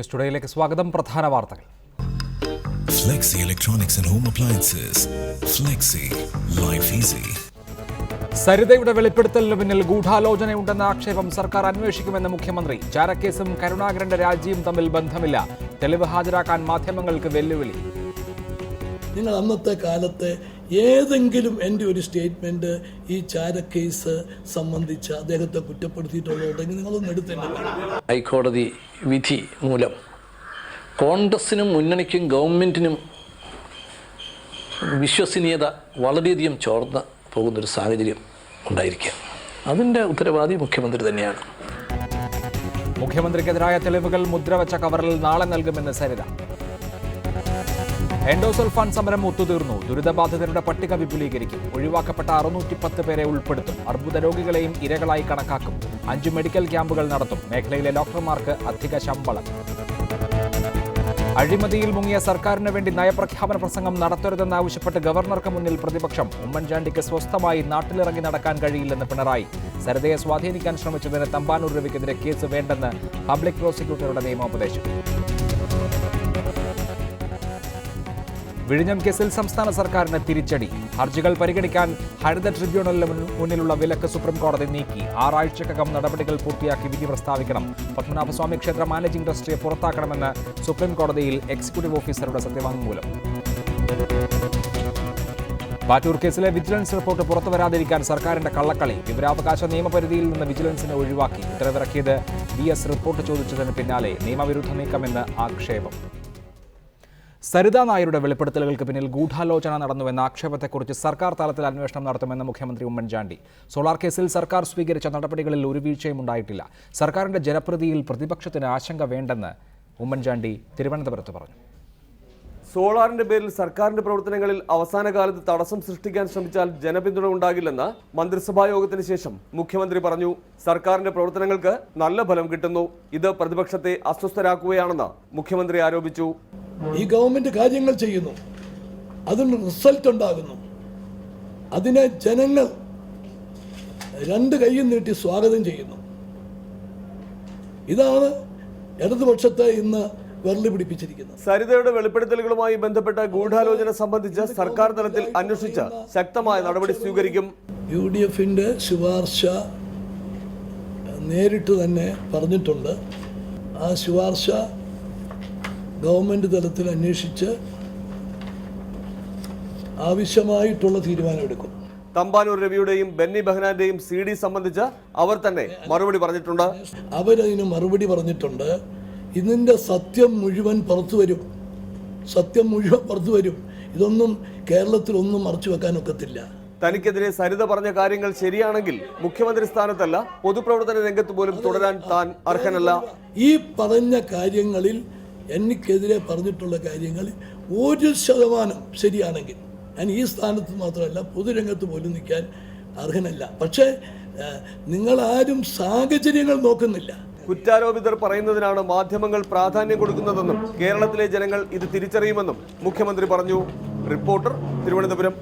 News ടുഡേയിലേക്ക് സ്വാഗതം. പ്രധാന വാർത്തകൾ. Flexi Electronics and Home Appliances. Flexi. Life easy. സരിതയുടെ വെളിപ്പെടുത്തലിന് പിന്നിൽ ഗൂഢാലോചനയുണ്ടെന്ന ആക്ഷേപം സർക്കാർ അന്വേഷിക്കുമെന്ന് മുഖ്യമന്ത്രി. ചാരക്കേസും കരുണാകരന്റെ രാജിയും തമ്മിൽ ബന്ധമില്ല. തെളിവ് ഹാജരാക്കാൻ മാധ്യമങ്ങൾക്ക് വെല്ലുവിളി. നിങ്ങൾ അന്നത്തെ കാലത്തെ ഏതെങ്കിലും എൻ്റെ ഒരു സ്റ്റേറ്റ്മെന്റ് ഈ ചാരക്കേസ് സംബന്ധിച്ച് അദ്ദേഹത്തെ കുറ്റപ്പെടുത്തിയിട്ടുള്ളതുണ്ടെങ്കിൽ നിങ്ങളൊന്നും എടുത്തിട്ടില്ല. ഹൈക്കോടതി വിധി മൂലം കോൺഗ്രസിനും മുന്നണിക്കും ഗവൺമെൻറ്റിനും വിശ്വസനീയത വളരെയധികം ചോർന്ന് പോകുന്നൊരു സാഹചര്യം ഉണ്ടായിരിക്കുക. അതിൻ്റെ ഉത്തരവാദി മുഖ്യമന്ത്രി തന്നെയാണ്. മുഖ്യമന്ത്രിക്കെതിരായ തെളിവുകൾ മുദ്രവച്ച കവറിൽ നാളെ നൽകുമെന്ന് സരിത. എൻഡോസൾഫാൻ സമരം ഒത്തുതീർന്നു. ദുരിതബാധിതരുടെ പട്ടിക വിപുലീകരിക്കും. ഒഴിവാക്കപ്പെട്ട 610 പേരെ ഉൾപ്പെടുത്തും. അർബുദ രോഗികളെയും ഇരകളായി കണക്കാക്കും. 5 മെഡിക്കൽ ക്യാമ്പുകൾ നടത്തും. മേഖലയിലെ ഡോക്ടർമാർക്ക് അധിക ശമ്പളം. അഴിമതിയിൽ മുങ്ങിയ സർക്കാരിന് വേണ്ടി നയപ്രഖ്യാപന പ്രസംഗം നടത്തരുതെന്നാവശ്യപ്പെട്ട് ഗവർണർക്ക് മുന്നിൽ പ്രതിപക്ഷം. ഉമ്മൻചാണ്ടിക്ക് സ്വസ്ഥമായി നാട്ടിലിറങ്ങി നടക്കാൻ കഴിയില്ലെന്ന് പിണറായി. സരിതയെ സ്വാധീനിക്കാൻ ശ്രമിച്ചതിന് തമ്പാനൂർ രവിക്കെതിരെ കേസ് വേണ്ടെന്ന് പബ്ലിക് പ്രോസിക്യൂട്ടറുടെ നിയമോപദേശം. വിഴിഞ്ഞം കേസിൽ സംസ്ഥാന സർക്കാരിന് തിരിച്ചടി. ഹർജികൾ പരിഗണിക്കാൻ ഹരിത ട്രിബ്യൂണലിന് മുന്നിലുള്ള വിലക്ക് സുപ്രീംകോടതി നീക്കി. 6 ആഴ്ചക്കകം നടപടികൾ പൂർത്തിയാക്കി വിധി പ്രസ്താവിക്കണം. പത്മനാഭസ്വാമി ക്ഷേത്ര മാനേജിംഗ് ട്രസ്റ്റിയെ പുറത്താക്കണമെന്ന് സുപ്രീംകോടതിയിൽ എക്സിക്യൂട്ടീവ് ഓഫീസറുടെ സത്യവാങ്മൂലം. പാറ്റൂർ കേസിലെ വിജിലൻസ് റിപ്പോർട്ട് പുറത്തുവരാതിരിക്കാൻ സർക്കാരിന്റെ കള്ളക്കളി. വിവരാവകാശ നിയമപരിധിയിൽ നിന്ന് വിജിലൻസിനെ ഒഴിവാക്കി. ഉത്തരവിറക്കിയത് BS റിപ്പോർട്ട് ചോദിച്ചതിന് പിന്നാലെ നിയമവിരുദ്ധ നീക്കമെന്ന് ആക്ഷേപം. സരിതാ നായരുടെ വെളിപ്പെടുത്തലുകൾക്ക് പിന്നിൽ ഗൂഢാലോചന നടന്നുവെന്ന ആക്ഷേപത്തെക്കുറിച്ച് സർക്കാർ തലത്തിൽ അന്വേഷണം നടത്തുമെന്ന് മുഖ്യമന്ത്രി ഉമ്മൻചാണ്ടി. സോളാർ കേസിൽ സർക്കാർ സ്വീകരിച്ച നടപടികളിൽ ഒരു വീഴ്ചയും ഉണ്ടായിട്ടില്ല. സർക്കാരിന്റെ ജനപ്രീതിയിൽ പ്രതിപക്ഷത്തിന് ആശങ്ക വേണ്ടെന്ന് ഉമ്മൻചാണ്ടി തിരുവനന്തപുരത്ത് പറഞ്ഞു. സോളാറിന്റെ പേരിൽ സർക്കാരിന്റെ പ്രവർത്തനങ്ങളിൽ അവസാന കാലത്ത് തടസ്സം സൃഷ്ടിക്കാൻ ശ്രമിച്ചാൽ ജനപിന്തുണ ഉണ്ടാകില്ലെന്ന് മന്ത്രിസഭാ യോഗത്തിന് ശേഷം മുഖ്യമന്ത്രി പറഞ്ഞു. സർക്കാരിന്റെ പ്രവർത്തനങ്ങൾക്ക് നല്ല ഫലം കിട്ടുന്നു. ഇത് പ്രതിപക്ഷത്തെ അസ്വസ്ഥരാക്കുകയാണെന്ന് മുഖ്യമന്ത്രി ആരോപിച്ചു. ഈ ഗവൺമെന്റ് കാര്യങ്ങൾ ചെയ്യുന്നു, അതിന് റിസൾട്ട് ഉണ്ടാകുന്നു. അതിനെ ജനങ്ങൾ 2 കൈയും നീട്ടി സ്വാഗതം ചെയ്യുന്നു. ഇതാണ് ഇടതുപക്ഷത്തെ ഇന്ന് വെറുതെ പിടിപ്പിച്ചിരിക്കുന്നത്. സരിതയുടെ വെളിപ്പെടുത്തലുകളുമായി ബന്ധപ്പെട്ട ഗൂഢാലോചന സംബന്ധിച്ച് സർക്കാർ തലത്തിൽ അന്വേഷിച്ച് ശക്തമായ നടപടി സ്വീകരിക്കും. UDFന്റെ ശുപാർശ നേരിട്ട് തന്നെ പറഞ്ഞിട്ടുണ്ട്. ആ ശുപാർശ ഗവൺമെന്റ് തലത്തിൽ അന്വേഷിച്ച് ആവശ്യമായിട്ടുള്ള തീരുമാനമെടുക്കും. തമ്പാനൂർ രവിയുടെയും ബെന്നി ബെഹനാന്റെയും CD സംബന്ധിച്ച് അവർ തന്നെ മറുപടി പറഞ്ഞിട്ടുണ്ട്. അവരതിന് മറുപടി പറഞ്ഞിട്ടുണ്ട്. ഇതിൻ്റെ സത്യം മുഴുവൻ പുറത്തു വരും. ഇതൊന്നും കേരളത്തിലൊന്നും മറച്ചു വെക്കാനൊക്കത്തില്ല. തനിക്കെതിരെ സരിത പറഞ്ഞ കാര്യങ്ങൾ ശരിയാണെങ്കിൽ മുഖ്യമന്ത്രി സ്ഥാനത്തല്ല, പൊതുപ്രവർത്തന രംഗത്ത് പോലും തുടരാൻ താൻ അർഹനല്ല. ഈ പറഞ്ഞ കാര്യങ്ങളിൽ, എനിക്കെതിരെ പറഞ്ഞിട്ടുള്ള കാര്യങ്ങളിൽ 1% ശരിയാണെങ്കിൽ ഞാൻ ഈ സ്ഥാനത്ത് മാത്രമല്ല പൊതുരംഗത്ത് പോലും നിൽക്കാൻ അർഹനല്ല. പക്ഷേ നിങ്ങളാരും സാഹചര്യങ്ങൾ നോക്കുന്നില്ല. കുറ്റാരോപിതർ പറയുന്നതിനാണ് മാധ്യമങ്ങൾ പ്രാധാന്യം കൊടുക്കുന്നതെന്നും കേരളത്തിലെ ജനങ്ങൾ ഇത് തിരിച്ചറിയുമെന്നും മുഖ്യമന്ത്രി പറഞ്ഞു. റിപ്പോർട്ടർ, തിരുവനന്തപുരം.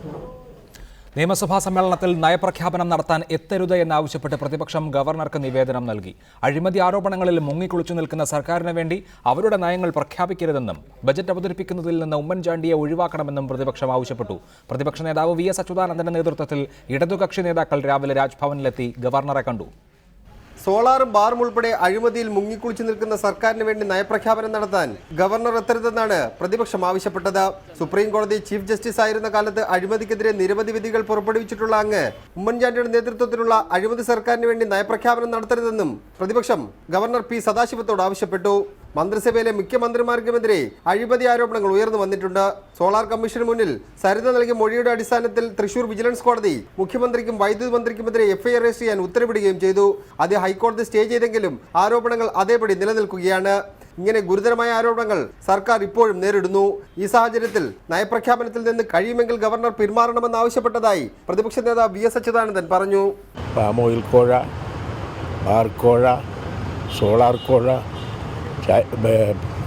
നിയമസഭാ സമ്മേളനത്തിൽ നയപ്രഖ്യാപനം നടത്താൻ എത്തരുത് എന്നാവശ്യപ്പെട്ട് പ്രതിപക്ഷം ഗവർണർക്ക് നിവേദനം നൽകി. അഴിമതി ആരോപണങ്ങളിൽ മുങ്ങിക്കുളിച്ചു നിൽക്കുന്ന സർക്കാരിന് വേണ്ടി അവരുടെ നയങ്ങൾ പ്രഖ്യാപിക്കരുതെന്നും ബജറ്റ് അവതരിപ്പിക്കുന്നതിൽ നിന്ന് ഉമ്മൻചാണ്ടിയെ ഒഴിവാക്കണമെന്നും പ്രതിപക്ഷം ആവശ്യപ്പെട്ടു. പ്രതിപക്ഷ നേതാവ് VS അച്യുതാനന്ദന്റെ നേതൃത്വത്തിൽ ഇടതുകക്ഷി നേതാക്കൾ രാവിലെ രാജ്ഭവനിലെത്തി ഗവർണറെ കണ്ടു. സോളാറും ബാറും ഉൾപ്പെടെ അഴിമതിയിൽ മുങ്ങിക്കുളിച്ചു നിൽക്കുന്ന സർക്കാരിന് വേണ്ടി നയപ്രഖ്യാപനം നടത്താൻ ഗവർണർ എത്തരുതെന്നാണ് പ്രതിപക്ഷം ആവശ്യപ്പെട്ടത്. സുപ്രീം കോടതി ചീഫ് ജസ്റ്റിസ് ആയിരുന്ന കാലത്ത് അഴിമതിക്കെതിരെ നിരവധി വിധികൾ പുറപ്പെടുവിച്ചിട്ടുള്ള അങ്ങ് ഉമ്മൻചാണ്ടിയുടെ നേതൃത്വത്തിലുള്ള അഴിമതി സർക്കാരിന് വേണ്ടി നയപ്രഖ്യാപനം നടത്തരുതെന്നും പ്രതിപക്ഷം ഗവർണർ P. സദാശിവത്തോട് ആവശ്യപ്പെട്ടു. മന്ത്രിസഭയിലെ മിക്ക മന്ത്രിമാർക്കുമെതിരെ അഴിമതി ആരോപണങ്ങൾ ഉയർന്നു വന്നിട്ടുണ്ട്. സോളാർ കമ്മീഷന് മുന്നിൽ സരിത നൽകിയ മൊഴിയുടെ അടിസ്ഥാനത്തിൽ തൃശൂർ വിജിലൻസ് കോടതി മുഖ്യമന്ത്രിക്കും വൈദ്യുതി മന്ത്രിക്കുമെതിരെ FIR രജിസ്റ്റർ ചെയ്യാൻ ഉത്തരവിടുകയും ചെയ്തു. അത് ഹൈക്കോടതി സ്റ്റേ ചെയ്തെങ്കിലും ആരോപണങ്ങൾ അതേപടി നിലനിൽക്കുകയാണ്. ഇങ്ങനെ ഗുരുതരമായ ആരോപണങ്ങൾ സർക്കാർ ഇപ്പോഴും നേരിടുന്നു. ഈ സാഹചര്യത്തിൽ നയപ്രഖ്യാപനത്തിൽ നിന്ന് കഴിയുമെങ്കിൽ ഗവർണർ പിന്മാറണമെന്ന് ആവശ്യപ്പെട്ടതായി പ്രതിപക്ഷ നേതാവ് VS അച്യുതാനന്ദൻ പറഞ്ഞു. പാമോയിൽ കോഴ, ബാർ കോഴ, സോളാർ കോഴ,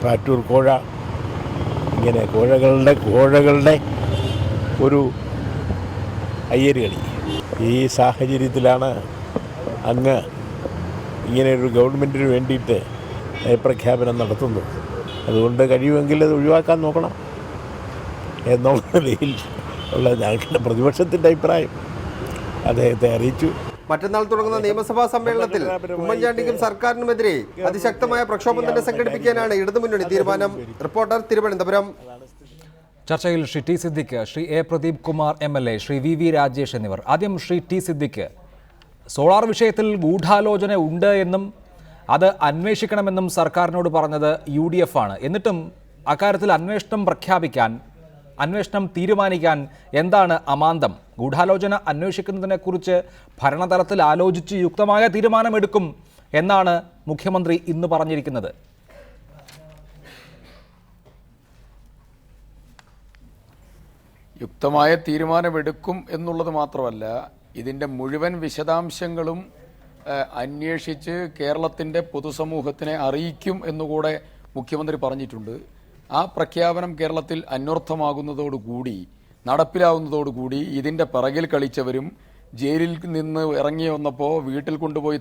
പാറ്റൂർ കോഴ, ഇങ്ങനെ കോഴകളുടെ ഒരു അയ്യരുകളി. ഈ സാഹചര്യത്തിലാണ് അങ്ങ് ഇങ്ങനെയൊരു ഗവൺമെൻറ്റിന് വേണ്ടിയിട്ട് നയപ്രഖ്യാപനം നടത്തുന്നത്. അതുകൊണ്ട് കഴിയുമെങ്കിൽ അത് ഒഴിവാക്കാൻ നോക്കണം എന്നുള്ള നിലയിൽ ഉള്ള ഞങ്ങളുടെ പ്രതിപക്ഷത്തിൻ്റെ അഭിപ്രായം അദ്ദേഹത്തെ അറിയിച്ചു. മറ്റന്നാൾ തുടങ്ങുന്ന നിയമസഭാ സമ്മേളനത്തിൽ ഉമ്മൻചാണ്ടിക്കും സർക്കാരിനുമെതിരെ അതിശക്തമായ പ്രക്ഷോഭം തന്നെ സംഘടിപ്പിക്കാനാണ് ഇടതുമുന്നണി തീരുമാനം. റിപ്പോർട്ടർ, തിരുവനന്തപുരം. ചർച്ചയിൽ Shri T Siddique, Shri A Pradeep Kumar MLA, Shri V Rajesh എന്നിവർ. ആദ്യം ശ്രീ ടി സിദ്ദിഖ്, സോളാർ വിഷയത്തിൽ ഗൂഢാലോചന ഉണ്ട് എന്നും അത് അന്വേഷിക്കണമെന്നും സർക്കാരിനോട് പറഞ്ഞത് UDF ആണ്. എന്നിട്ടും അക്കാര്യത്തിൽ അന്വേഷണം തീരുമാനിക്കാൻ എന്താണ് അമാന്തം? ഗൂഢാലോചന അന്വേഷിക്കുന്നതിനെക്കുറിച്ച് ഭരണതലത്തിൽ ആലോചിച്ച് യുക്തമായ തീരുമാനമെടുക്കും എന്നാണ് മുഖ്യമന്ത്രി ഇന്ന് പറഞ്ഞിരിക്കുന്നത്. യുക്തമായ തീരുമാനമെടുക്കും എന്നുള്ളത് മാത്രമല്ല, ഇതിൻ്റെ മുഴുവൻ വിശദാംശങ്ങളും അന്വേഷിച്ച് കേരളത്തിൻ്റെ പൊതുസമൂഹത്തിനെ അറിയിക്കും എന്നുകൂടെ മുഖ്യമന്ത്രി പറഞ്ഞിട്ടുണ്ട്. ആ പ്രഖ്യാപനം കേരളത്തിൽ അന്വർത്ഥമാകുന്നതോടുകൂടി, നടപ്പിലാവുന്നതോടുകൂടി ഇതിൻ്റെ പിറകിൽ കളിച്ചവരും ജയിലിൽ നിന്ന് ഇറങ്ങി വന്നപ്പോൾ വീട്ടിൽ കൊണ്ടുപോയി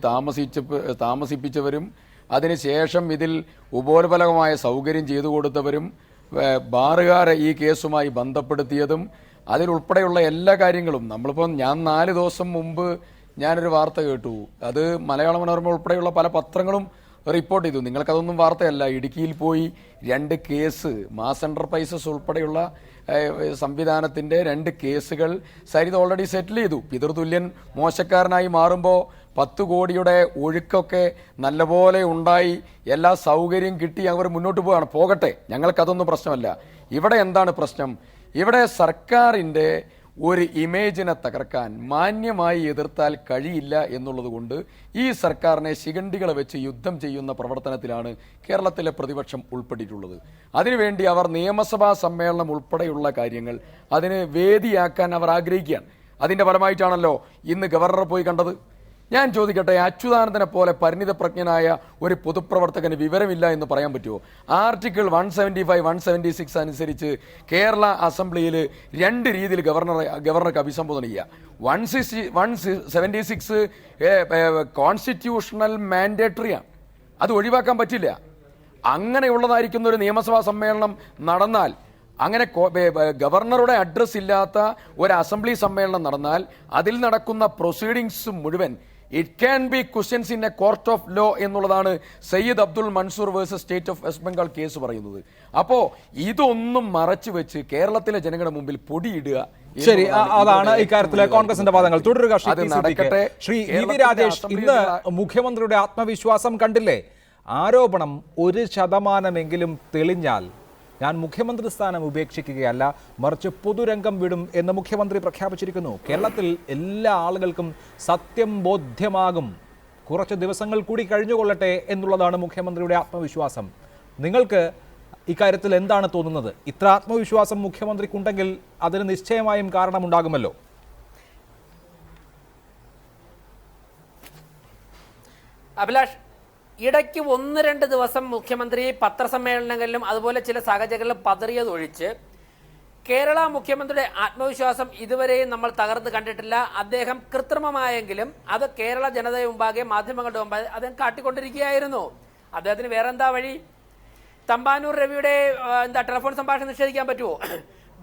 താമസിപ്പിച്ചവരും അതിനുശേഷം ഇതിൽ ഉപോത്ബലകമായ സൗകര്യം ചെയ്തു കൊടുത്തവരും ബാറുകാരെ ഈ കേസുമായി ബന്ധപ്പെടുത്തിയതും അതിലുൾപ്പെടെയുള്ള എല്ലാ കാര്യങ്ങളും ഞാൻ 4 ദിവസം മുമ്പ് ഞാനൊരു വാർത്ത കേട്ടു. അത് മലയാള മനോരമ ഉൾപ്പെടെയുള്ള പല പത്രങ്ങളും റിപ്പോർട്ട് ചെയ്തു. നിങ്ങൾക്കതൊന്നും വാർത്തയല്ല. ഇടുക്കിയിൽ പോയി 2 കേസ്, മാസ് എൻ്റർപ്രൈസസ് ഉൾപ്പെടെയുള്ള സംവിധാനത്തിൻ്റെ 2 കേസുകൾ സരിത് ഓൾറെഡി സെറ്റിൽ ചെയ്തു. പിതൃതുല്യൻ മോശക്കാരനായി മാറുമ്പോൾ 10 കോടിയുടെ ഒഴുക്കൊക്കെ നല്ലപോലെ ഉണ്ടായി, എല്ലാ സൗകര്യം കിട്ടി, അവർ മുന്നോട്ട് പോവുകയാണ്. പോകട്ടെ, ഞങ്ങൾക്കതൊന്നും പ്രശ്നമല്ല. ഇവിടെ എന്താണ് പ്രശ്നം? ഇവിടെ സർക്കാരിൻ്റെ ഒരു ഇമേജിനെ തകർക്കാൻ മാന്യമായി എതിർത്താൽ കഴിയില്ല എന്നുള്ളത് കൊണ്ട് ഈ സർക്കാരിനെ ശിഖണ്ഡികളെ വെച്ച് യുദ്ധം ചെയ്യുന്ന പ്രവർത്തനത്തിലാണ് കേരളത്തിലെ പ്രതിപക്ഷം ഉൾപ്പെട്ടിട്ടുള്ളത്. അതിനുവേണ്ടി അവർ നിയമസഭാ സമ്മേളനം ഉൾപ്പെടെയുള്ള കാര്യങ്ങൾ അതിന് വേദിയാക്കാൻ അവർ ആഗ്രഹിക്കുകയാണ്. അതിൻ്റെ ഫലമായിട്ടാണല്ലോ ഇന്ന് ഗവർണറെ പോയി കണ്ടത്. ഞാൻ ചോദിക്കട്ടെ, അച്യുതാനന്ദനെ പോലെ പരിണിതപ്രജ്ഞനായ ഒരു പൊതുപ്രവർത്തകന് വിവരമില്ല എന്ന് പറയാൻ പറ്റുമോ? ആർട്ടിക്കിൾ 175, 176 അനുസരിച്ച് കേരള അസംബ്ലിയിൽ 2 രീതിയിൽ ഗവർണർക്ക് അഭിസംബോധന ചെയ്യുക. 176 കോൺസ്റ്റിറ്റ്യൂഷണൽ മാൻഡേറ്ററിയാണ്, അത് ഒഴിവാക്കാൻ പറ്റില്ല. അങ്ങനെയുള്ളതായിരിക്കുന്ന ഒരു നിയമസഭാ സമ്മേളനം നടന്നാൽ, അങ്ങനെ ഗവർണറുടെ അഡ്രസ് ഇല്ലാത്ത ഒരു അസംബ്ലി സമ്മേളനം നടന്നാൽ അതിൽ നടക്കുന്ന പ്രൊസീഡിങ്സ് മുഴുവൻ it can be questions in a court of law എന്നുള്ളതാണ് Syed Abdul Mansoor versus state of West Bengal case പറയുന്നത്. അപ്പോൾ ഇതൊന്നും മറച്ചു വെച്ച് കേരളത്തിലെ ജനങ്ങളുടെ മുമ്പിൽ പൊടിയിടുക. ശരി, അതാണ് ഇക്കാര്യത്തിലെ കോൺഗ്രസിന്റെ വാദങ്ങൾ. തുടരുക ശ്രീ വി രാജേഷ്. ഇന്ന് മുഖ്യമന്ത്രിയുടെ ആത്മവിശ്വാസം കണ്ടില്ലേ? ആരോപണം 1% തെളിഞ്ഞാൽ ഞാൻ മുഖ്യമന്ത്രി സ്ഥാനം ഉപേക്ഷിക്കുകയല്ല, മറിച്ച് പൊതുരംഗം വിടും എന്ന് മുഖ്യമന്ത്രി പ്രഖ്യാപിച്ചിരിക്കുന്നു. കേരളത്തിൽ എല്ലാ ആളുകൾക്കും സത്യം ബോധ്യമാകും, കുറച്ച് ദിവസങ്ങൾ കൂടി കഴിഞ്ഞുകൊള്ളട്ടെ എന്നുള്ളതാണ് മുഖ്യമന്ത്രിയുടെ ആത്മവിശ്വാസം. നിങ്ങൾക്ക് ഇക്കാര്യത്തിൽ എന്താണ് തോന്നുന്നത്? ഇത്ര ആത്മവിശ്വാസം മുഖ്യമന്ത്രിക്കുണ്ടെങ്കിൽ അതിന് നിശ്ചയമായും കാരണമുണ്ടാകുമല്ലോ. അഭിലാഷ്, ഇടയ്ക്ക് 1-2 ദിവസം മുഖ്യമന്ത്രി പത്രസമ്മേളനങ്ങളിലും അതുപോലെ ചില സാഹചര്യങ്ങളിലും പതറിയതൊഴിച്ച് കേരള മുഖ്യമന്ത്രിയുടെ ആത്മവിശ്വാസം ഇതുവരെയും നമ്മൾ തകർന്ന് കണ്ടിട്ടില്ല. അദ്ദേഹം കൃത്രിമമായെങ്കിലും അത് കേരള ജനതയുടെ മുമ്പാകെ, മാധ്യമങ്ങളുടെ മുമ്പാകെ അദ്ദേഹം കാട്ടിക്കൊണ്ടിരിക്കുകയായിരുന്നു. അദ്ദേഹത്തിന് വേറെന്താ വഴി? തമ്പാനൂർ രവിയുടെ ടെലിഫോൺ സംഭാഷണം നിഷേധിക്കാൻ പറ്റുമോ?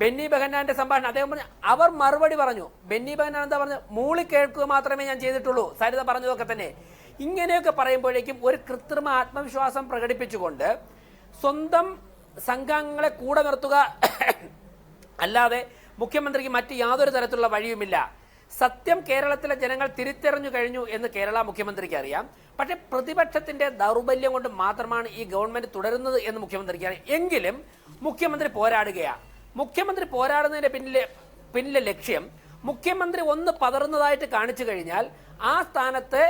ബെന്നി ബെഹന്നാന്റെ സംഭാഷണം അദ്ദേഹം പറഞ്ഞു, അവർ മറുപടി പറഞ്ഞു. ബെന്നി ബെഹന്നാൻ എന്താ പറഞ്ഞു? മൂളി കേൾക്കുക മാത്രമേ ഞാൻ ചെയ്തിട്ടുള്ളൂ, സരിത പറഞ്ഞതൊക്കെ തന്നെ. ഇങ്ങനെയൊക്കെ പറയുമ്പോഴേക്കും ഒരു കൃത്രിമ ആത്മവിശ്വാസം പ്രകടിപ്പിച്ചുകൊണ്ട് സ്വന്തം സംഘാംഗങ്ങളെ കൂടെ നിർത്തുക അല്ലാതെ മുഖ്യമന്ത്രിക്ക് മറ്റ് യാതൊരു തരത്തിലുള്ള വഴിയുമില്ല. സത്യം കേരളത്തിലെ ജനങ്ങൾ തിരിച്ചറിഞ്ഞു കഴിഞ്ഞു എന്ന് കേരള മുഖ്യമന്ത്രിക്ക് അറിയാം. പക്ഷേ പ്രതിപക്ഷത്തിന്റെ ദൗർബല്യം കൊണ്ട് മാത്രമാണ് ഈ ഗവൺമെന്റ് തുടരുന്നത് എന്ന് മുഖ്യമന്ത്രിക്ക് അറിയാം. എങ്കിലും മുഖ്യമന്ത്രി പോരാടുകയാണ്. മുഖ്യമന്ത്രി പോരാടുന്നതിന്റെ പിന്നിലെ ലക്ഷ്യം, മുഖ്യമന്ത്രി ഒന്ന് പതറുന്നതായിട്ട് കാണിച്ചു കഴിഞ്ഞാൽ ആ സ്ഥാനത്ത്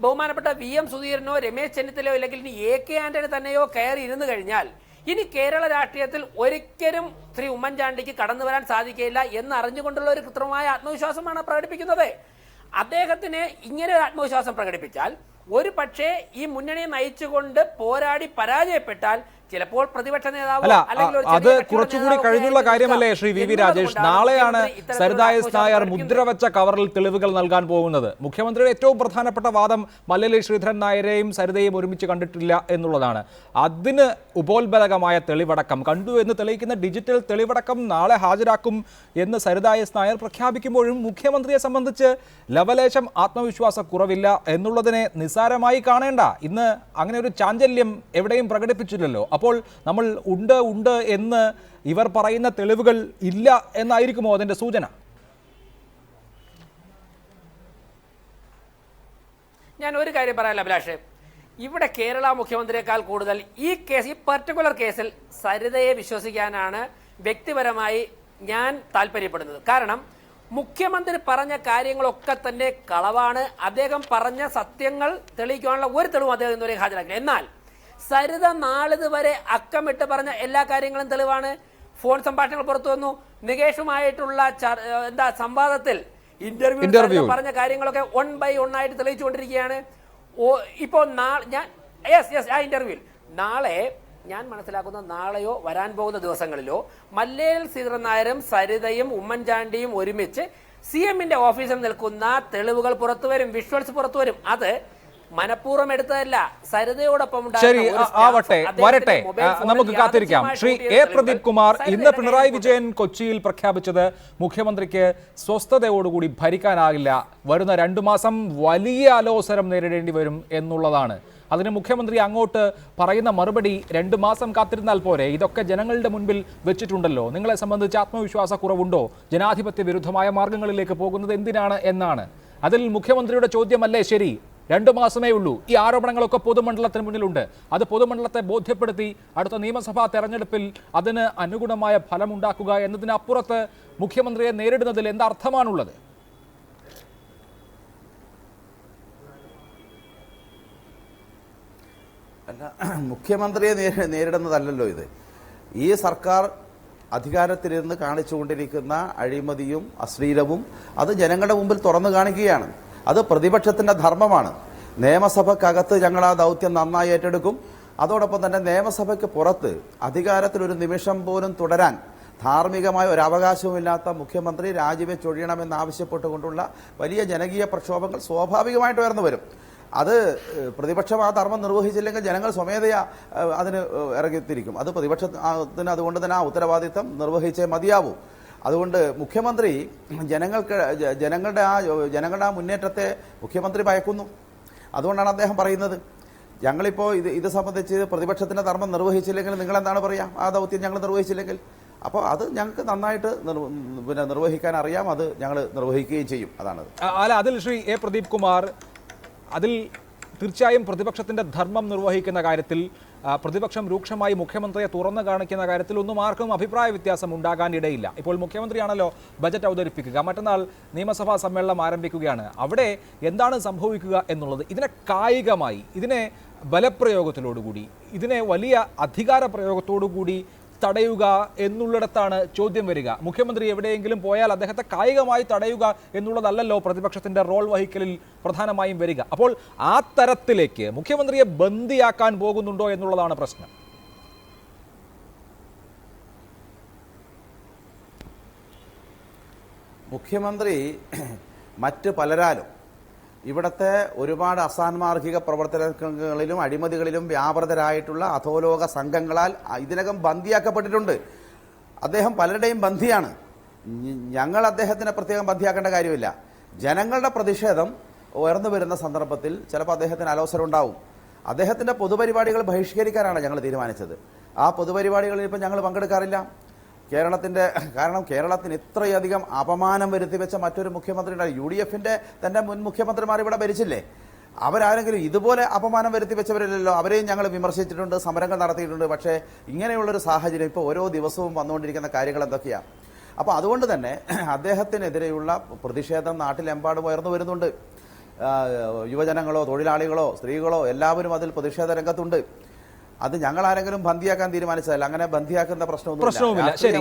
ബഹുമാനപ്പെട്ട VM സുധീരനോ രമേശ് ചെന്നിത്തലയോ അല്ലെങ്കിൽ ഇനി AK ആന്റണി തന്നെയോ കയറി ഇരുന്നു കഴിഞ്ഞാൽ ഇനി കേരള രാഷ്ട്രീയത്തിൽ ഒരിക്കലും ശ്രീ ഉമ്മൻചാണ്ടിക്ക് കടന്നു വരാൻ സാധിക്കില്ല എന്ന് അറിഞ്ഞുകൊണ്ടുള്ള ഒരു കൃത്രിമമായ ആത്മവിശ്വാസമാണ് പ്രകടിപ്പിക്കുന്നത്. അദ്ദേഹത്തിന് ഇങ്ങനെ ഒരു ആത്മവിശ്വാസം പ്രകടിപ്പിച്ചാൽ ഒരു പക്ഷേ ഈ മുന്നണിയെ നയിച്ചുകൊണ്ട് പോരാടി പരാജയപ്പെട്ടാൽ ചിലപ്പോൾ പ്രതിപക്ഷ നേതാവ് അല്ല, അല്ലെങ്കിൽ ഒരു അത് ചെറിയ കക്ഷിയുടെ കുറച്ചുകൂടി നേതാവൊക്കെ കഴിഞ്ഞുള്ള ആയിരിക്കും കാര്യമല്ലേ ശ്രീ വി വി രാജേഷ്? എന്നുള്ളതുകൊണ്ടാണ് നാളെയാണ് മുഖ്യമന്ത്രി ഇത്തരത്തിലുള്ള സരിത എസ് നായർ ആഘോഷം മുദ്രവച്ച കവറിൽ തെളിവുകൾ നൽകാൻ പോകുന്നത്. മുഖ്യമന്ത്രിയുടെ ഏറ്റവും പ്രധാനപ്പെട്ട വാദം മല്ലലി ശ്രീധരൻ നായരെയും സരിതയും ഒരുമിച്ച് കണ്ടിട്ടില്ല എന്നുള്ളതാണ്. അതിന് ഉപോത്ബലകമായ തെളിവടക്കം കണ്ടു എന്ന് തെളിയിക്കുന്ന ഡിജിറ്റൽ തെളിവടക്കം നാളെ ഹാജരാക്കും എന്ന് സരിത എസ് നായർ പ്രഖ്യാപിക്കുമ്പോഴും മുഖ്യമന്ത്രിയെ സംബന്ധിച്ച് ലവലേശം ആത്മവിശ്വാസക്കുറവില്ല എന്നുള്ളതിനെ നിസ്സാരമായി കാണേണ്ട. ഇന്ന് അങ്ങനെ ഒരു ചാഞ്ചല്യം എവിടെയും പ്രകടിപ്പിച്ചില്ലല്ലോ. അപ്പോൾ നമ്മൾ ഉണ്ട് എന്ന് ഇവർ പറയുന്ന തെളിവുകൾ ഇല്ല എന്നായിരിക്കുമോ അതിന്റെ സൂചന? ഞാൻ ഒരു കാര്യം പറയാനല്ല അഭിലാഷ്, ഇവിടെ കേരള മുഖ്യമന്ത്രിയേക്കാൾ കൂടുതൽ ഈ പർട്ടിക്കുലർ കേസിൽ സരിതയെ വിശ്വസിക്കാനാണ് വ്യക്തിപരമായി ഞാൻ താല്പര്യപ്പെടുന്നത്. കാരണം മുഖ്യമന്ത്രി പറഞ്ഞ കാര്യങ്ങളൊക്കെ തന്നെ കളവാണ്. അദ്ദേഹം പറഞ്ഞ സത്യങ്ങൾ തെളിയിക്കാനുള്ള ഒരു തെളിവും അദ്ദേഹം ഇതുവരെ ഹാജരാക്കില്ല. എന്നാൽ സരിത നാളിതുവരെ അക്കമിട്ട് പറഞ്ഞ എല്ലാ കാര്യങ്ങളും തെളിവാണ്. ഫോൺ സംഭാഷണങ്ങൾ പുറത്തു വന്നു. നികേഷുമായിട്ടുള്ള സംവാദത്തിൽ ഇന്റർവ്യൂ പറഞ്ഞ കാര്യങ്ങളൊക്കെ 1 by 1 ആയിട്ട് തെളിയിച്ചുകൊണ്ടിരിക്കുകയാണ്. ഇപ്പോൾ ആ ഇന്റർവ്യൂവിൽ നാളെ ഞാൻ മനസ്സിലാക്കുന്ന നാളെയോ വരാൻ പോകുന്ന ദിവസങ്ങളിലോ മല്ലേൽ ശ്രീധരൻ നായരും സരിതയും ഉമ്മൻചാണ്ടിയും ഒരുമിച്ച് CM-ന്റെ ഓഫീസിൽ നിൽക്കുന്ന തെളിവുകൾ പുറത്തുവരും, വിഷ്വൽസ് പുറത്തുവരും. അത് മനഃപൂർവ്വം എടുത്തതല്ല, സരിതയോടൊപ്പം ശരി, ആവട്ടെ, വരട്ടെ, നമുക്ക് കാത്തിരിക്കാം. ശ്രീ എ പ്രദീപ് കുമാർ, ഇന്ന് പിണറായി വിജയൻ കൊച്ചിയിൽ പ്രഖ്യാപിച്ചത് മുഖ്യമന്ത്രിക്ക് സ്വസ്ഥതയോടുകൂടി ഭരിക്കാനാകില്ല, വരുന്ന 2 മാസം വലിയ അലോസരം നേരിടേണ്ടി വരും എന്നുള്ളതാണ്. അതിന് മുഖ്യമന്ത്രി അങ്ങോട്ട് പറയുന്ന മറുപടി 2 മാസം കാത്തിരുന്നാൽ പോരെ, ഇതൊക്കെ ജനങ്ങളുടെ മുൻപിൽ വെച്ചിട്ടുണ്ടല്ലോ, നിങ്ങളെ സംബന്ധിച്ച് ആത്മവിശ്വാസക്കുറവുണ്ടോ, ജനാധിപത്യ വിരുദ്ധമായ മാർഗങ്ങളിലേക്ക് പോകുന്നത് എന്തിനാണ് എന്നാണ്. അതിൽ മുഖ്യമന്ത്രിയുടെ ചോദ്യമല്ലേ ശരി? 2 മാസമേ ഉള്ളൂ. ഈ ആരോപണങ്ങളൊക്കെ പൊതുമണ്ഡലത്തിന് മുന്നിലുണ്ട്. അത് പൊതുമണ്ഡലത്തെ ബോധ്യപ്പെടുത്തി അടുത്ത നിയമസഭാ തെരഞ്ഞെടുപ്പിൽ അതിന് അനുഗുണമായ ഫലമുണ്ടാക്കുക എന്നതിനപ്പുറത്ത് മുഖ്യമന്ത്രിയെ നേരിടുന്നതിൽ എന്തർത്ഥമാണുള്ളത്? അല്ല, മുഖ്യമന്ത്രിയെ നേരിടുന്നതല്ലല്ലോ ഇത്. ഈ സർക്കാർ അധികാരത്തിലിരുന്ന് കാണിച്ചുകൊണ്ടിരിക്കുന്ന അഴിമതിയും അശ്ലീലവും അത് ജനങ്ങളുടെ മുമ്പിൽ തുറന്നു കാണിക്കുകയാണ്. അത് പ്രതിപക്ഷത്തിൻ്റെ ധർമ്മമാണ്. നിയമസഭക്കകത്ത് ഞങ്ങൾ ആ ദൗത്യം നന്നായി ഏറ്റെടുക്കും. അതോടൊപ്പം തന്നെ നിയമസഭയ്ക്ക് പുറത്ത് അധികാരത്തിൽ ഒരു നിമിഷം പോലും തുടരാൻ ധാർമ്മികമായ ഒരു അവകാശവുമില്ലാത്ത മുഖ്യമന്ത്രി രാജിവെച്ചൊഴിയണമെന്നാവശ്യപ്പെട്ടുകൊണ്ടുള്ള വലിയ ജനകീയ പ്രക്ഷോഭങ്ങൾ സ്വാഭാവികമായിട്ട് ഉയർന്നു വരും. അത് പ്രതിപക്ഷം ആ ധർമ്മം നിർവഹിച്ചില്ലെങ്കിൽ ജനങ്ങൾ സ്വമേധയാ അതിന് ഇറങ്ങിത്തിരിക്കും. അത് പ്രതിപക്ഷത്തിന് അതുകൊണ്ട് തന്നെ ആ ഉത്തരവാദിത്തം നിർവഹിച്ചേ മതിയാവൂ. അതുകൊണ്ട് മുഖ്യമന്ത്രി ജനങ്ങളുടെ ആ മുന്നേറ്റത്തെ മുഖ്യമന്ത്രി ഭയക്കുന്നു. അതുകൊണ്ടാണ് അദ്ദേഹം പറയുന്നത്, ഞങ്ങളിപ്പോൾ ഇത് സംബന്ധിച്ച് പ്രതിപക്ഷത്തിൻ്റെ ധർമ്മം നിർവഹിച്ചില്ലെങ്കിൽ നിങ്ങളെന്താണ് പറയുക, ആ ദൗത്യം ഞങ്ങൾ നിർവഹിച്ചില്ലെങ്കിൽ. അപ്പോൾ അത് ഞങ്ങൾക്ക് നന്നായിട്ട് നിർവഹിക്കാൻ അറിയാം, അത് ഞങ്ങൾ നിർവഹിക്കുകയും ചെയ്യും. അതാണത്. അല്ല, അതിൽ ശ്രീ എ പ്രദീപ് കുമാർ, അതിൽ തീർച്ചയായും പ്രതിപക്ഷത്തിൻ്റെ ധർമ്മം നിർവഹിക്കുന്ന കാര്യത്തിൽ പ്രതിപക്ഷം രൂക്ഷമായി മുഖ്യമന്ത്രിയെ തുറന്നു കാണിക്കുന്ന കാര്യത്തിൽ ഒന്നും ആർക്കും അഭിപ്രായ വ്യത്യാസം ഉണ്ടാകാൻ ഇടയില്ല. ഇപ്പോൾ മുഖ്യമന്ത്രിയാണല്ലോ ബജറ്റ് അവതരിപ്പിക്കുക, മറ്റന്നാൾ നിയമസഭാ സമ്മേളനം ആരംഭിക്കുകയാണ്. അവിടെ എന്താണ് സംഭവിക്കുക എന്നുള്ളത്, ഇതിനെ കായികമായി, ഇതിനെ ബലപ്രയോഗത്തിലോടുകൂടി, ഇതിനെ വലിയ അധികാര പ്രയോഗത്തോടുകൂടി തടയുക എന്നുള്ളിടത്താണ് ചോദ്യം വരിക. മുഖ്യമന്ത്രി എവിടെയെങ്കിലും പോയാൽ അദ്ദേഹത്തെ കായികമായി തടയുക എന്നുള്ളതല്ലല്ലോ പ്രതിപക്ഷത്തിന്റെ റോൾ വഹിക്കലിൽ പ്രധാനമായും വരിക. അപ്പോൾ ആ തരത്തിലേക്ക് മുഖ്യമന്ത്രിയെ ബന്ദിയാക്കാൻ പോകുന്നുണ്ടോ എന്നുള്ളതാണ് പ്രശ്നം. മുഖ്യമന്ത്രി മറ്റ് പലരാലും ഇവിടുത്തെ ഒരുപാട് അസാൻമാർഗിക പ്രവർത്തനങ്ങളിലും അഴിമതികളിലും വ്യാപൃതരായിട്ടുള്ള അധോലോക സംഘങ്ങളാൽ ഇതിനകം ബന്ദിയാക്കപ്പെട്ടിട്ടുണ്ട്. അദ്ദേഹം പലരുടെയും ബന്ധിയാണ്. ഞങ്ങൾ അദ്ദേഹത്തിനെ പ്രത്യേകം ബന്ധിയാക്കേണ്ട കാര്യമില്ല. ജനങ്ങളുടെ പ്രതിഷേധം ഉയർന്നു വരുന്ന സന്ദർഭത്തിൽ ചിലപ്പോൾ അദ്ദേഹത്തിന് അലോസരം ഉണ്ടാവും. അദ്ദേഹത്തിൻ്റെ പൊതുപരിപാടികൾ ബഹിഷ്കരിക്കാനാണ് ഞങ്ങൾ തീരുമാനിച്ചത്. ആ പൊതുപരിപാടികളിൽ ഇപ്പം ഞങ്ങൾ പങ്കെടുക്കാറില്ല. കാരണം കേരളത്തിന് ഇത്രയധികം അപമാനം വരുത്തിവെച്ച മറ്റൊരു മുഖ്യമന്ത്രി ഉണ്ടായി. UDF-ന്റെ തന്നെ മുൻ മുഖ്യമന്ത്രിമാർ ഇവിടെ ഭരിച്ചില്ലേ? അവരാരെങ്കിലും ഇതുപോലെ അപമാനം വരുത്തിവെച്ചവരില്ലല്ലോ. അവരെയും ഞങ്ങൾ വിമർശിച്ചിട്ടുണ്ട്, സമരങ്ങൾ നടത്തിയിട്ടുണ്ട്. പക്ഷേ ഇങ്ങനെയുള്ളൊരു സാഹചര്യം ഇപ്പോൾ ഓരോ ദിവസവും വന്നുകൊണ്ടിരിക്കുന്ന കാര്യങ്ങൾ എന്തൊക്കെയാണ്? അപ്പോൾ അതുകൊണ്ട് തന്നെ അദ്ദേഹത്തിനെതിരെയുള്ള പ്രതിഷേധം നാട്ടിലെമ്പാടും ഉയർന്നു വരുന്നുണ്ട്. യുവജനങ്ങളോ തൊഴിലാളികളോ സ്ത്രീകളോ എല്ലാവരും അതിൽ പ്രതിഷേധ രംഗത്തുണ്ട്. അത് ഞങ്ങൾ ആരെങ്കിലും ബന്ധിയാക്കാൻ തീരുമാനിച്ചതല്ല. അങ്ങനെ ബന്ധിയാക്കുന്ന പ്രശ്നവുമില്ല. ശരി,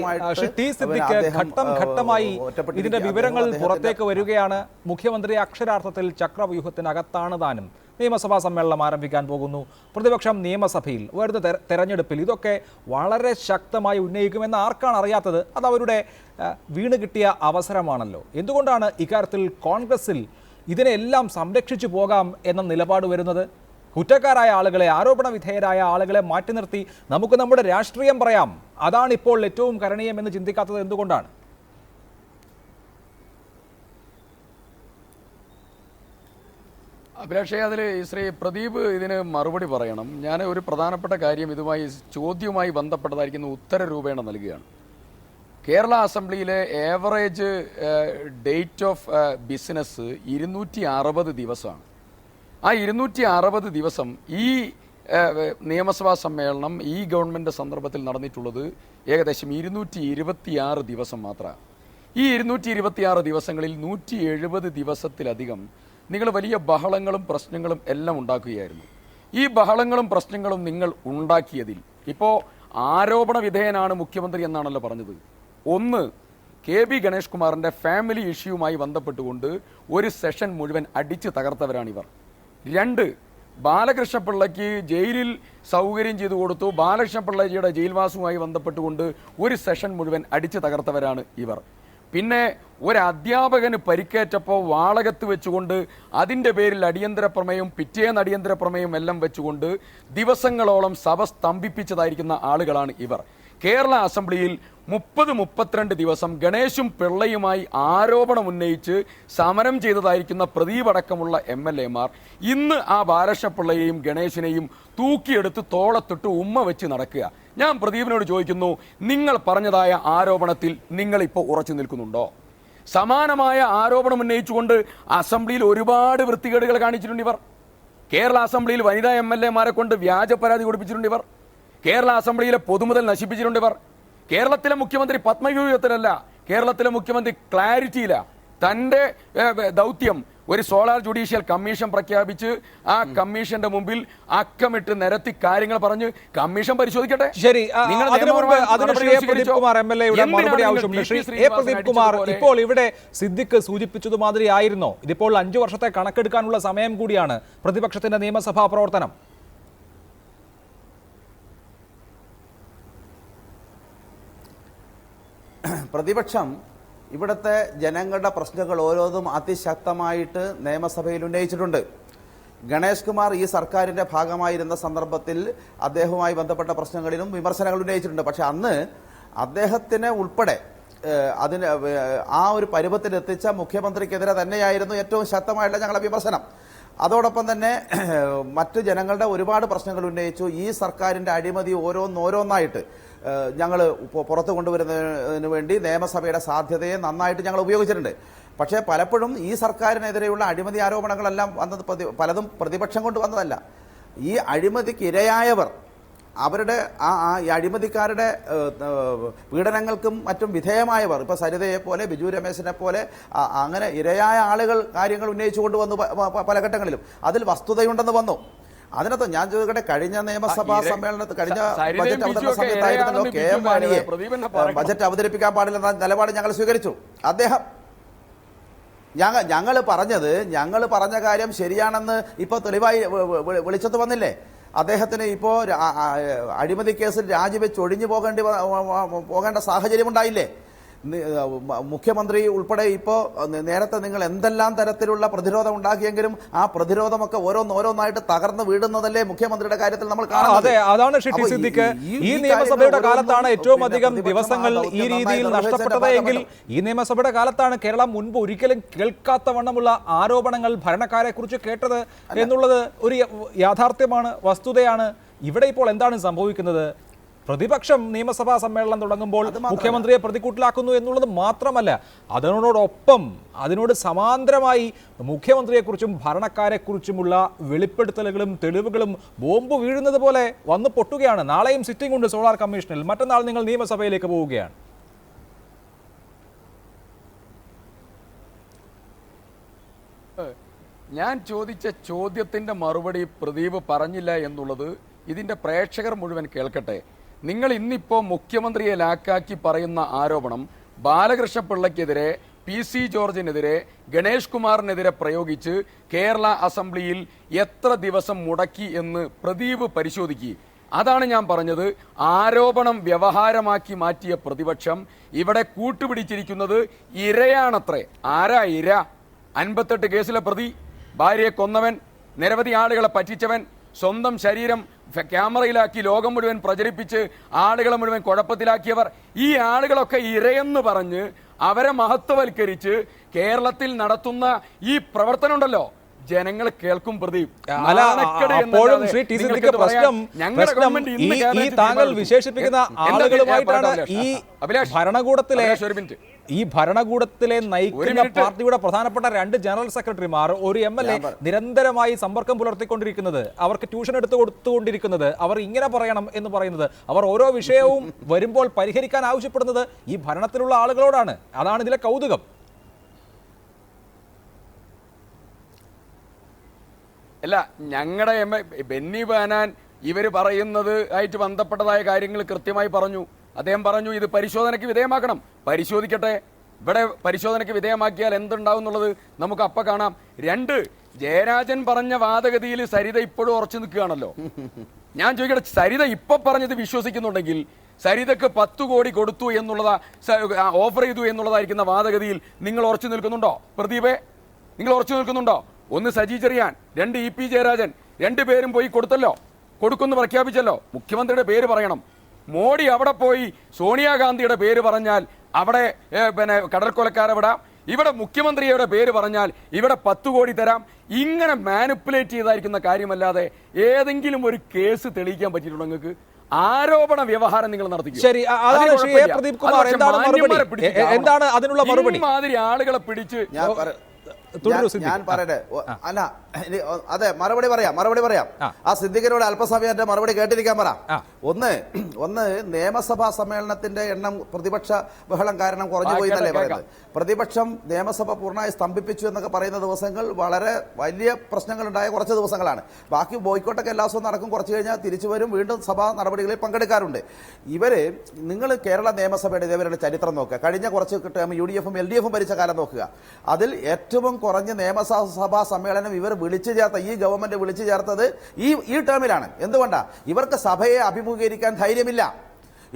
ഘട്ടം ഘട്ടമായി ഇതിന്റെ വിവരങ്ങൾ പുറത്തേക്ക് വരികയാണ്. മുഖ്യമന്ത്രി അക്ഷരാർത്ഥത്തിൽ ചക്രവ്യൂഹത്തിനകത്താണ് താനും. നിയമസഭാ സമ്മേളനം ആരംഭിക്കാൻ പോകുന്നു. പ്രതിപക്ഷം നിയമസഭയിൽ വരുന്ന തെരഞ്ഞെടുപ്പിൽ ഇതൊക്കെ വളരെ ശക്തമായി ഉന്നയിക്കുമെന്ന് ആർക്കാണ് അറിയാത്തത്? അത് അവരുടെ വീണ് കിട്ടിയ അവസരമാണല്ലോ. എന്തുകൊണ്ടാണ് ഇക്കാര്യത്തിൽ കോൺഗ്രസിൽ ഇതിനെല്ലാം സംരക്ഷിച്ചു പോകാം എന്ന നിലപാട് വരുന്നത്? കുറ്റക്കാരായ ആളുകളെ, ആരോപണ വിധേയരായ ആളുകളെ മാറ്റി നിർത്തി നമുക്ക് നമ്മുടെ രാഷ്ട്രീയം പറയാം, അതാണ് ഇപ്പോൾ ഏറ്റവും കരണീയമെന്ന് ചിന്തിക്കാത്തത് എന്തുകൊണ്ടാണ്? അഭിലാഷേ, അതിൽ ശ്രീ പ്രദീപ് ഇതിന് മറുപടി പറയണം. ഞാൻ ഒരു പ്രധാനപ്പെട്ട കാര്യം ഇതുമായി ചോദ്യവുമായി ബന്ധപ്പെട്ടതായിരിക്കുന്ന ഉത്തര രൂപേണ നൽകുകയാണ്. കേരള അസംബ്ലിയിലെ ഏവറേജ് ഡേറ്റ് ഓഫ് ബിസിനസ് 260 ദിവസമാണ്. ആ 260 ദിവസം ഈ നിയമസഭാ സമ്മേളനം ഈ ഗവൺമെൻറ് സന്ദർഭത്തിൽ നടന്നിട്ടുള്ളത് ഏകദേശം 226 ദിവസം മാത്രമാണ്. ഈ 226 ദിവസങ്ങളിൽ 170 ദിവസത്തിലധികം നിങ്ങൾ വലിയ ബഹളങ്ങളും പ്രശ്നങ്ങളും എല്ലാം ഉണ്ടാക്കുകയായിരുന്നു. ഈ ബഹളങ്ങളും പ്രശ്നങ്ങളും നിങ്ങൾ ഉണ്ടാക്കിയതിൽ ഇപ്പോൾ ആരോപണ വിധേയനാണ് മുഖ്യമന്ത്രി എന്നാണല്ലോ പറഞ്ഞത്. ഒന്ന്, KB ഗണേഷ് കുമാറിൻ്റെ ഫാമിലി ഇഷ്യൂവുമായി ബന്ധപ്പെട്ടുകൊണ്ട് ഒരു സെഷൻ മുഴുവൻ അടിച്ച് തകർത്തവരാണിവർ. 2, ബാലകൃഷ്ണപിള്ളയ്ക്ക് ജയിലിൽ സൗകര്യം ചെയ്തു കൊടുത്തു. ബാലകൃഷ്ണപിള്ളയുടെ ജയിൽവാസവുമായി ബന്ധപ്പെട്ടുകൊണ്ട് ഒരു സെഷൻ മുഴുവൻ അടിച്ച് തകർത്തവരാണ് ഇവർ. പിന്നെ ഒരു അധ്യാപകന് പരിക്കേറ്റപ്പോൾ വാളകത്ത് വെച്ചുകൊണ്ട് അതിൻ്റെ പേരിൽ അടിയന്തര പ്രമേയവും പിറ്റേന്ന് അടിയന്തര പ്രമേയവും എല്ലാം വെച്ചുകൊണ്ട് ദിവസങ്ങളോളം സഭ സ്തംഭിപ്പിച്ചതായിരിക്കുന്ന ആളുകളാണ് ഇവർ. കേരള അസംബ്ലിയിൽ 30-32 ദിവസം ഗണേശും പിള്ളയുമായി ആരോപണം ഉന്നയിച്ച് സമരം ചെയ്തതായിരിക്കുന്ന പ്രദീപ് അടക്കമുള്ള MLA മാർ ഇന്ന് ആ ബാലകൃഷ്ണപിള്ളയെയും ഗണേശിനെയും തൂക്കിയെടുത്ത് തോളത്തിട്ട് ഉമ്മ വെച്ച് നടക്കുക. ഞാൻ പ്രദീപിനോട് ചോദിക്കുന്നു, നിങ്ങൾ പറഞ്ഞതായ ആരോപണത്തിൽ നിങ്ങളിപ്പോൾ ഉറച്ചു നിൽക്കുന്നുണ്ടോ? സമാനമായ ആരോപണം ഉന്നയിച്ചുകൊണ്ട് അസംബ്ലിയിൽ ഒരുപാട് വൃത്തികേടുകൾ കാണിച്ചിട്ടുണ്ട് ഇവർ. കേരള അസംബ്ലിയിൽ വനിതാ MLA മാരെ കൊണ്ട് വ്യാജ പരാതി കൊടുപ്പിച്ചിട്ടുണ്ട് ഇവർ. കേരള അസംബ്ലിയിലെ പൊതുമുതൽ നശിപ്പിച്ചിട്ടുണ്ട് ഇവർ. കേരളത്തിലെ മുഖ്യമന്ത്രി പത്മവ്യൂഹത്തിലല്ല, കേരളത്തിലെ മുഖ്യമന്ത്രി ക്ലാരിറ്റിയില്ല. തൻ്റെ ദൗത്യം ഒരു സോളാർ ജുഡീഷ്യൽ കമ്മീഷൻ പ്രഖ്യാപിച്ച് ആ കമ്മീഷന്റെ മുമ്പിൽ അക്കമിട്ട് നിരത്തി കാര്യങ്ങൾ പറഞ്ഞ് കമ്മീഷൻ പരിശോധിക്കട്ടെ. ശരി, പ്രദീപ് കുമാർ MLA-യുടെ മറുപടി ആവശ്യമുണ്ട്. ശ്രീ പ്രദീപ് കുമാർ, ഇപ്പോൾ ഇവിടെ സിദ്ദിഖ് സൂചിപ്പിച്ചതുമാതിരി ആയിരുന്നോ? ഇതിപ്പോൾ 5 വർഷത്തെ കണക്കെടുക്കാനുള്ള സമയം കൂടിയാണ് പ്രതിപക്ഷത്തിന്റെ നിയമസഭാ പ്രവർത്തനം. പ്രതിപക്ഷം ഇവിടുത്തെ ജനങ്ങളുടെ പ്രശ്നങ്ങൾ ഓരോന്നും അതിശക്തമായിട്ട് നിയമസഭയിൽ ഉന്നയിച്ചിട്ടുണ്ട്. ഗണേഷ് കുമാർ ഈ സർക്കാരിൻ്റെ ഭാഗമായിരുന്ന സന്ദർഭത്തിൽ അദ്ദേഹവുമായി ബന്ധപ്പെട്ട പ്രശ്നങ്ങളിലും വിമർശനങ്ങൾ ഉന്നയിച്ചിട്ടുണ്ട്. പക്ഷെ അന്ന് അദ്ദേഹത്തിന് ഉൾപ്പെടെ അതിന് ആ ഒരു പരുവത്തിലെത്തിച്ച മുഖ്യമന്ത്രിക്കെതിരെ തന്നെയായിരുന്നു ഏറ്റവും ശക്തമായിട്ടുള്ള ഞങ്ങളുടെ വിമർശനം. അതോടൊപ്പം തന്നെ മറ്റ് ജനങ്ങളുടെ ഒരുപാട് പ്രശ്നങ്ങൾ ഉന്നയിച്ചു. ഈ സർക്കാരിൻ്റെ അഴിമതി ഓരോന്നായിട്ട് ഞങ്ങൾ പുറത്തു കൊണ്ടുവരുന്നതിന് വേണ്ടി നിയമസഭയുടെ സാധ്യതയെ നന്നായിട്ട് ഞങ്ങൾ ഉപയോഗിച്ചിട്ടുണ്ട്. പക്ഷേ പലപ്പോഴും ഈ സർക്കാരിനെതിരെയുള്ള അഴിമതി ആരോപണങ്ങളെല്ലാം വന്നത് പലതും പ്രതിപക്ഷം കൊണ്ട് വന്നതല്ല. ഈ അഴിമതിക്ക് ഇരയായവർ, അവരുടെ ഈ അഴിമതിക്കാരുടെ പീഡനങ്ങൾക്കും മറ്റും വിധേയമായവർ, ഇപ്പോൾ സരിതയെ പോലെ ബിജു രമേശിനെ പോലെ അങ്ങനെ ഇരയായ ആളുകൾ കാര്യങ്ങൾ ഉന്നയിച്ചു കൊണ്ടുവന്നു പല ഘട്ടങ്ങളിലും. അതിൽ വസ്തുതയുണ്ടെന്ന് വന്നു. അതിനകത്ത് ഞാൻ ചോദിക്കട്ടെ, കഴിഞ്ഞ നിയമസഭാ സമ്മേളനത്തിൽ കഴിഞ്ഞ ബജറ്റ് അവതരണ സമയത്തായിരുന്നല്ലോ KM മാണിയെ ബജറ്റ് അവതരിപ്പിക്കാൻ പാടില്ലെന്ന നിലപാട് ഞങ്ങൾ സ്വീകരിച്ചു. അദ്ദേഹം ഞങ്ങൾ പറഞ്ഞ കാര്യം ശരിയാണെന്ന് ഇപ്പോൾ തെളിവായി വെളിച്ചത്ത് വന്നില്ലേ? അദ്ദേഹത്തിന് ഇപ്പോൾ അഴിമതി കേസിൽ രാജിവെച്ച് ഒഴിഞ്ഞു പോകേണ്ട സാഹചര്യം ഉണ്ടായില്ലേ? മുഖ്യമന്ത്രി ഉൾപ്പെടെ ഇപ്പോൾ നേരത്തെ നിങ്ങൾ എന്തെല്ലാം തരത്തിലുള്ള പ്രതിരോധം ഉണ്ടാക്കിയെങ്കിലും ആ പ്രതിരോധമൊക്കെ ഓരോന്നായിട്ട് തകർന്ന് വീടുന്നതല്ലേ മുഖ്യമന്ത്രിയുടെ കാര്യത്തിൽ നമ്മൾ കാണുന്നത്. അതാണ് ഷിട്ടി സിദ്ദിഖ്, ഈ നിയമസഭയുടെ കാലത്താണ് ഏറ്റവും അധികം ദിവസങ്ങൾ ഈ രീതിയിൽ നഷ്ടപ്പെട്ടത് എങ്കിൽ ഈ നിയമസഭയുടെ കാലത്താണ് കേരളം മുൻപ് ഒരിക്കലും കേൾക്കാത്ത വണ്ണമുള്ള ആരോപണങ്ങൾ ഭരണക്കാരെ കുറിച്ച് കേട്ടത് എന്നുള്ളത് ഒരു യാഥാർത്ഥ്യമാണ്, വസ്തുതയാണ്. ഇവിടെ ഇപ്പോൾ എന്താണ് സംഭവിക്കുന്നത്? പ്രതിപക്ഷം നിയമസഭാ സമ്മേളനം തുടങ്ങുമ്പോൾ മുഖ്യമന്ത്രിയെ പ്രതിക്കൂട്ടിലാക്കുന്നു എന്നുള്ളത് മാത്രമല്ല, അതിനോടൊപ്പം അതിനോട് സമാന്തരമായി മുഖ്യമന്ത്രിയെക്കുറിച്ചും ഭരണക്കാരെക്കുറിച്ചുമുള്ള വെളിപ്പെടുത്തലുകളും തെളിവുകളും ബോംബ് വീഴുന്നത് പോലെ വന്നു പൊട്ടുകയാണ്. നാളെയും സിറ്റിംഗ് ഉണ്ട് സോളാർ കമ്മീഷനിൽ, മറ്റന്നാൾ നിങ്ങൾ നിയമസഭയിലേക്ക് പോവുകയാണ്. ഞാൻ ചോദിച്ച ചോദ്യത്തിൻ്റെ മറുപടി പ്രദീപ് പറഞ്ഞില്ല എന്നുള്ളത് ഇതിൻ്റെ പ്രേക്ഷകർ മുഴുവൻ കേൾക്കട്ടെ. നിങ്ങൾ ഇന്നിപ്പോൾ മുഖ്യമന്ത്രിയെ ലാക്കാക്കി പറയുന്ന ആരോപണം ബാലകൃഷ്ണപിള്ളയ്ക്കെതിരെ PC ജോർജിനെതിരെ, ഗണേഷ് കുമാറിനെതിരെ പ്രയോഗിച്ച് കേരള അസംബ്ലിയിൽ എത്ര ദിവസം മുടക്കി എന്ന് പ്രദീപ് പരിശോധിക്കുക. അതാണ് ഞാൻ പറഞ്ഞത്. ആരോപണം വ്യവഹാരമാക്കി മാറ്റിയ പ്രതിപക്ഷം ഇവിടെ കൂട്ടുപിടിച്ചിരിക്കുന്നത് ഇരയാണത്രേ. ആരാ ഇര? 58 കേസിലെ പ്രതി, ഭാര്യയെ കൊന്നവൻ, നിരവധി ആളുകളെ പറ്റിച്ചവൻ, സ്വന്തം ശരീരം ക്യാമറയിലാക്കി ലോകം മുഴുവൻ പ്രചരിപ്പിച്ച് ആളുകളെ മുഴുവൻ കുഴപ്പത്തിലാക്കിയവർ. ഈ ആളുകളൊക്കെ ഇരയെന്ന് പറഞ്ഞ് അവരെ മഹത്വവൽക്കരിച്ച് കേരളത്തിൽ നടത്തുന്ന ഈ പ്രവർത്തനം ഉണ്ടല്ലോ, ജനങ്ങൾ കേൾക്കും. പ്രദീപ്, അപ്പോഴും ശ്രീ ടി സിദ്ദിഖ് പ്രശ്നം ഈ താങ്കൾ വിശേഷിപ്പിക്കുന്ന ആളുകളുമായിട്ടാണ് ഈ ഭരണകൂടത്തിലെ നയിക്കുന്ന പാർട്ടിയുടെ പ്രധാനപ്പെട്ട 2 ജനറൽ സെക്രട്ടറിമാർ, ഒരു MLA നിരന്തരമായി സമ്പർക്കം പുലർത്തിക്കൊണ്ടിരിക്കുന്നത്, അവർക്ക് ട്യൂഷൻ എടുത്തു കൊടുത്തുകൊണ്ടിരിക്കുന്നത്, അവർ ഇങ്ങനെ പറയണം എന്ന് പറയുന്നത്, അവർ ഓരോ വിഷയവും വരുമ്പോൾ പരിഹരിക്കാൻ ആവശ്യപ്പെടുന്നത് ഈ ഭരണത്തിലുള്ള ആളുകളോടാണ്. അതാണ് ഇതിലെ കൗതുകം. അല്ല, ഞങ്ങളുടെ ബെന്നി ബെഹനാൻ ഇവർ പറയുന്നത് ആയിട്ട് ബന്ധപ്പെട്ടതായ കാര്യങ്ങൾ കൃത്യമായി പറഞ്ഞു. അദ്ദേഹം പറഞ്ഞു ഇത് പരിശോധനയ്ക്ക് വിധേയമാക്കണം. പരിശോധിക്കട്ടെ. ഇവിടെ പരിശോധനയ്ക്ക് വിധേയമാക്കിയാൽ എന്തുണ്ടാവും എന്നുള്ളത് നമുക്ക് അപ്പം കാണാം. 2, ജയരാജൻ പറഞ്ഞ വാദഗതിയിൽ സരിത ഇപ്പോഴും ഉറച്ചു നിൽക്കുകയാണല്ലോ. ഞാൻ ചോദിക്കട്ടെ, സരിത ഇപ്പൊ പറഞ്ഞത് വിശ്വസിക്കുന്നുണ്ടെങ്കിൽ സരിതക്ക് 10 കോടി കൊടുത്തു എന്നുള്ളതാ, ഓഫർ ചെയ്തു എന്നുള്ളതായിരിക്കുന്ന വാദഗതിയിൽ നിങ്ങൾ ഉറച്ചു നിൽക്കുന്നുണ്ടോ? പ്രദീപേ, നിങ്ങൾ ഉറച്ചു നിൽക്കുന്നുണ്ടോ? 1 സജി ചെറിയാൻ, 2 EP ജയരാജൻ, 2 പേരും പോയി കൊടുത്തല്ലോ, കൊടുക്കുമെന്ന് പ്രഖ്യാപിച്ചല്ലോ. മുഖ്യമന്ത്രിയുടെ പേര് പറയണം. മോഡി അവിടെ പോയി സോണിയാഗാന്ധിയുടെ പേര് പറഞ്ഞാൽ അവിടെ കടൽക്കൊലക്കാരെ വിടാം. ഇവിടെ മുഖ്യമന്ത്രിയുടെ പേര് പറഞ്ഞാൽ ഇവിടെ 10 കോടി തരാം. ഇങ്ങനെ മാനിപ്പുലേറ്റ് ചെയ്തായിരിക്കുന്ന കാര്യമല്ലാതെ ഏതെങ്കിലും ഒരു കേസ് തെളിയിക്കാൻ പറ്റിയിട്ടുണ്ടോ നിങ്ങൾക്ക്? ആരോപണ വ്യവഹാരം നിങ്ങൾ നടത്തി. ശരി, പ്രദീപ് കുമാർ, എന്താണ് അതിനുള്ള മറുപടി? മാതിരി ആളുകളെ പിടിച്ച് ഞാൻ പറയട്ടെ. അല്ല, അതെ, മറുപടി പറയാം. ആ സിദ്ദിഖിനോട് അല്പസമയം എന്റെ മറുപടി കേട്ടിരിക്കാൻ പറ. ഒന്ന് നിയമസഭാ സമ്മേളനത്തിന്റെ എണ്ണം പ്രതിപക്ഷ ബഹളം കാരണം കുറഞ്ഞു പോയി എന്നല്ലേ പറയുന്നത്. പ്രതിപക്ഷം നിയമസഭ പൂർണ്ണമായി സ്തംഭിപ്പിച്ചു എന്നൊക്കെ പറയുന്ന ദിവസങ്ങൾ വളരെ വലിയ പ്രശ്നങ്ങൾ ഉണ്ടായ കുറച്ച് ദിവസങ്ങളാണ്. ബാക്കി ബോയ്ക്കോട്ടൊക്കെ എല്ലാ ദിവസവും നടക്കും. കുറച്ച് കഴിഞ്ഞാൽ തിരിച്ചു വരും, വീണ്ടും സഭാ നടപടികളിൽ പങ്കെടുക്കാറുണ്ട്. നിങ്ങൾ കേരള നിയമസഭയുടെ ഇതേവരുടെ ചരിത്രം നോക്കുക. കഴിഞ്ഞ കുറച്ച് UDF-ഉം LDF-ഉം ഭരിച്ച കാലം നോക്കുക. അതിൽ ഏറ്റവും കുറഞ്ഞ നിയമസഭാ സമ്മേളനം ഇവർ വിളിച്ചു ചേർത്ത, ഈ ഗവൺമെന്റ് വിളിച്ചു ചേർത്തത് ഈ ടേമിലാണ്. എന്തുകൊണ്ടാ? ഇവർക്ക് സഭയെ അഭിമുഖീകരിക്കാൻ ധൈര്യമില്ല.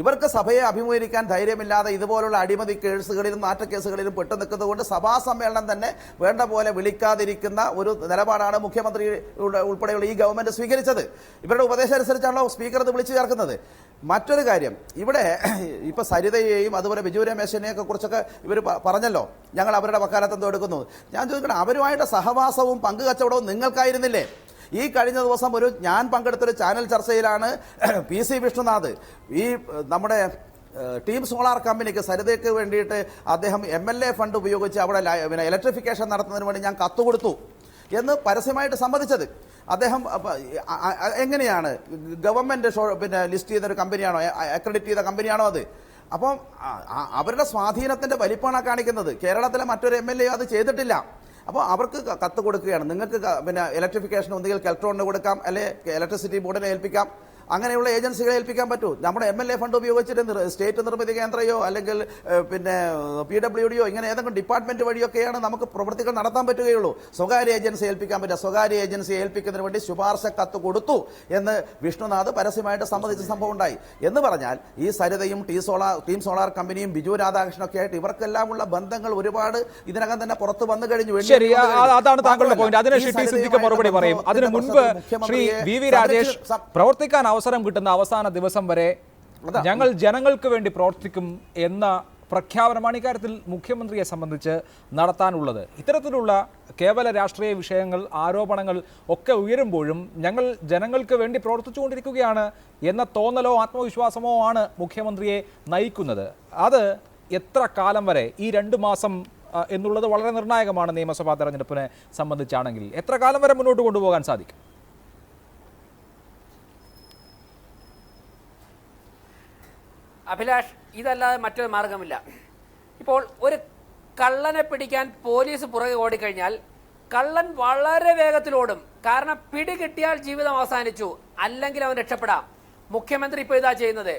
ഇവർക്ക് സഭയെ അഭിമുഖീകരിക്കാൻ ധൈര്യമില്ലാതെ ഇതുപോലുള്ള അഴിമതി കേസുകളിലും നാറ്റക്കേസുകളിലും പെട്ടു നിൽക്കുന്നതുകൊണ്ട് സഭാ സമ്മേളനം തന്നെ വേണ്ട പോലെ വിളിക്കാതിരിക്കുന്ന ഒരു നിലപാടാണ് മുഖ്യമന്ത്രി ഉൾപ്പെടെയുള്ള ഈ ഗവൺമെന്റ് സ്വീകരിച്ചത്. ഇവരുടെ ഉപദേശം അനുസരിച്ചാണല്ലോ സ്പീക്കർ ഇത് വിളിച്ചു ചേർക്കുന്നത്. മറ്റൊരു കാര്യം, ഇവിടെ ഇപ്പൊ സരിതയെയും അതുപോലെ ബിജു രമേശിനെയൊക്കെ കുറിച്ചൊക്കെ ഇവർ പറഞ്ഞല്ലോ, ഞങ്ങൾ അവരുടെ വക്കാലത്ത് എന്തോ എടുക്കുന്നു. ഞാൻ ചോദിക്കണം, അവരുമായിട്ട് സഹവാസവും പങ്കുകച്ചവടവും നിങ്ങൾക്കായിരുന്നില്ലേ? ഈ കഴിഞ്ഞ ദിവസം ഞാൻ പങ്കെടുത്തൊരു ചാനൽ ചർച്ചയിലാണ് PC വിഷ്ണുനാഥ് ഈ നമ്മുടെ ടീം സോളാർ കമ്പനിക്ക് സരിതയ്ക്ക് വേണ്ടിയിട്ട് അദ്ദേഹം MLA ഫണ്ട് ഉപയോഗിച്ച് അവിടെ ഇലക്ട്രിഫിക്കേഷൻ നടത്തുന്നതിന് വേണ്ടി ഞാൻ കത്ത് കൊടുത്തു എന്ന് പരസ്യമായിട്ട് സമ്മതിച്ചത്. അദ്ദേഹം എങ്ങനെയാണ് ഗവൺമെന്റ് ലിസ്റ്റ് ചെയ്തൊരു കമ്പനിയാണോ, അക്രഡിറ്റ് ചെയ്ത കമ്പനിയാണോ അത്? അപ്പം അവരുടെ സ്വാധീനത്തിന്റെ വലിപ്പമാണ് കാണിക്കുന്നത്. കേരളത്തിലെ മറ്റൊരു MLA അത് ചെയ്തിട്ടില്ല. അപ്പോൾ അവർക്ക് കത്ത് കൊടുക്കുകയാണ്, നിങ്ങൾക്ക് ഇലക്ട്രിഫിക്കേഷൻ ഒന്നുകിൽ കെൽട്രോണിന് കൊടുക്കാം, അല്ലെ ഇലക്ട്രിസിറ്റി ബോർഡിനെ ഏൽപ്പിക്കാം, അങ്ങനെയുള്ള ഏജൻസികളെ ഏൽപ്പിക്കാൻ പറ്റൂ. നമ്മുടെ MLA ഫണ്ട് ഉപയോഗിച്ചിട്ട് സ്റ്റേറ്റ് നിർമ്മിതി കേന്ദ്രയോ അല്ലെങ്കിൽ PWDയോ ഇങ്ങനെ ഏതെങ്കിലും ഡിപ്പാർട്ട്മെന്റ് വഴിയൊക്കെയാണ് നമുക്ക് പ്രവൃത്തികൾ നടത്താൻ പറ്റുകയുള്ളൂ. സ്വകാര്യ ഏജൻസി ഏൽപ്പിക്കാൻ പറ്റുക. സ്വകാര്യ ഏജൻസി ഏൽപ്പിക്കുന്നതിന് വേണ്ടി ശുപാർശ കത്ത് കൊടുത്തു എന്ന് വിഷ്ണുനാഥ് പരസ്യമായിട്ട് സമ്മതിച്ച സംഭവം ഉണ്ടായി. എന്ന് പറഞ്ഞാൽ ഈ സരിതയും ടീം സോളാർ കമ്പനിയും ബിജു രാധാകൃഷ്ണനൊക്കെ ആയിട്ട് ഇവർക്കെല്ലാമുള്ള ബന്ധങ്ങൾ ഒരുപാട് ഇതിനകം തന്നെ പുറത്തു വന്നു കഴിഞ്ഞു. അതാണ് താങ്കളുടെ പോയിന്റ്. അതിന് ടി സിദ്ദിഖ് മറുപടി പറയും. അതിനു മുൻപ് ശ്രീ VV രാജേഷ്, പ്രവർത്തിക്കാൻ അവസരം കിട്ടുന്ന അവസാന ദിവസം വരെ ഞങ്ങൾ ജനങ്ങൾക്ക് വേണ്ടി പ്രവർത്തിക്കും എന്ന പ്രഖ്യാപനമാണ് ഇക്കാര്യത്തിൽ മുഖ്യമന്ത്രിയെ സംബന്ധിച്ച് നടത്താനുള്ളത്. ഇത്തരത്തിലുള്ള കേവല രാഷ്ട്രീയ വിഷയങ്ങൾ, ആരോപണങ്ങൾ ഒക്കെ ഉയരുമ്പോഴും ഞങ്ങൾ ജനങ്ങൾക്ക് വേണ്ടി പ്രവർത്തിച്ചുകൊണ്ടിരിക്കുകയാണ് എന്ന തോന്നലോ ആത്മവിശ്വാസമോ ആണ് മുഖ്യമന്ത്രിയെ നയിക്കുന്നത്. അത് എത്ര കാലം വരെ, ഈ 2 മാസം എന്നുള്ളത് വളരെ നിർണായകമാണ് നിയമസഭാ തെരഞ്ഞെടുപ്പിനെ സംബന്ധിച്ചാണെങ്കിൽ, എത്ര കാലം വരെ മുന്നോട്ട് കൊണ്ടുപോകാൻ സാധിക്കും? അഭിലാഷ്, ഇതല്ലാതെ മറ്റൊരു മാർഗമില്ല. ഇപ്പോൾ ഒരു കള്ളനെ പിടിക്കാൻ പോലീസ് പുറകെ ഓടിക്കഴിഞ്ഞാൽ കള്ളൻ വളരെ വേഗത്തിലോടും. കാരണം പിടി കിട്ടിയാൽ ജീവിതം അവസാനിച്ചു, അല്ലെങ്കിൽ അവൻ രക്ഷപ്പെടാം. മുഖ്യമന്ത്രി ഇപ്പോൾ ഇതാ ചെയ്യുന്നത്.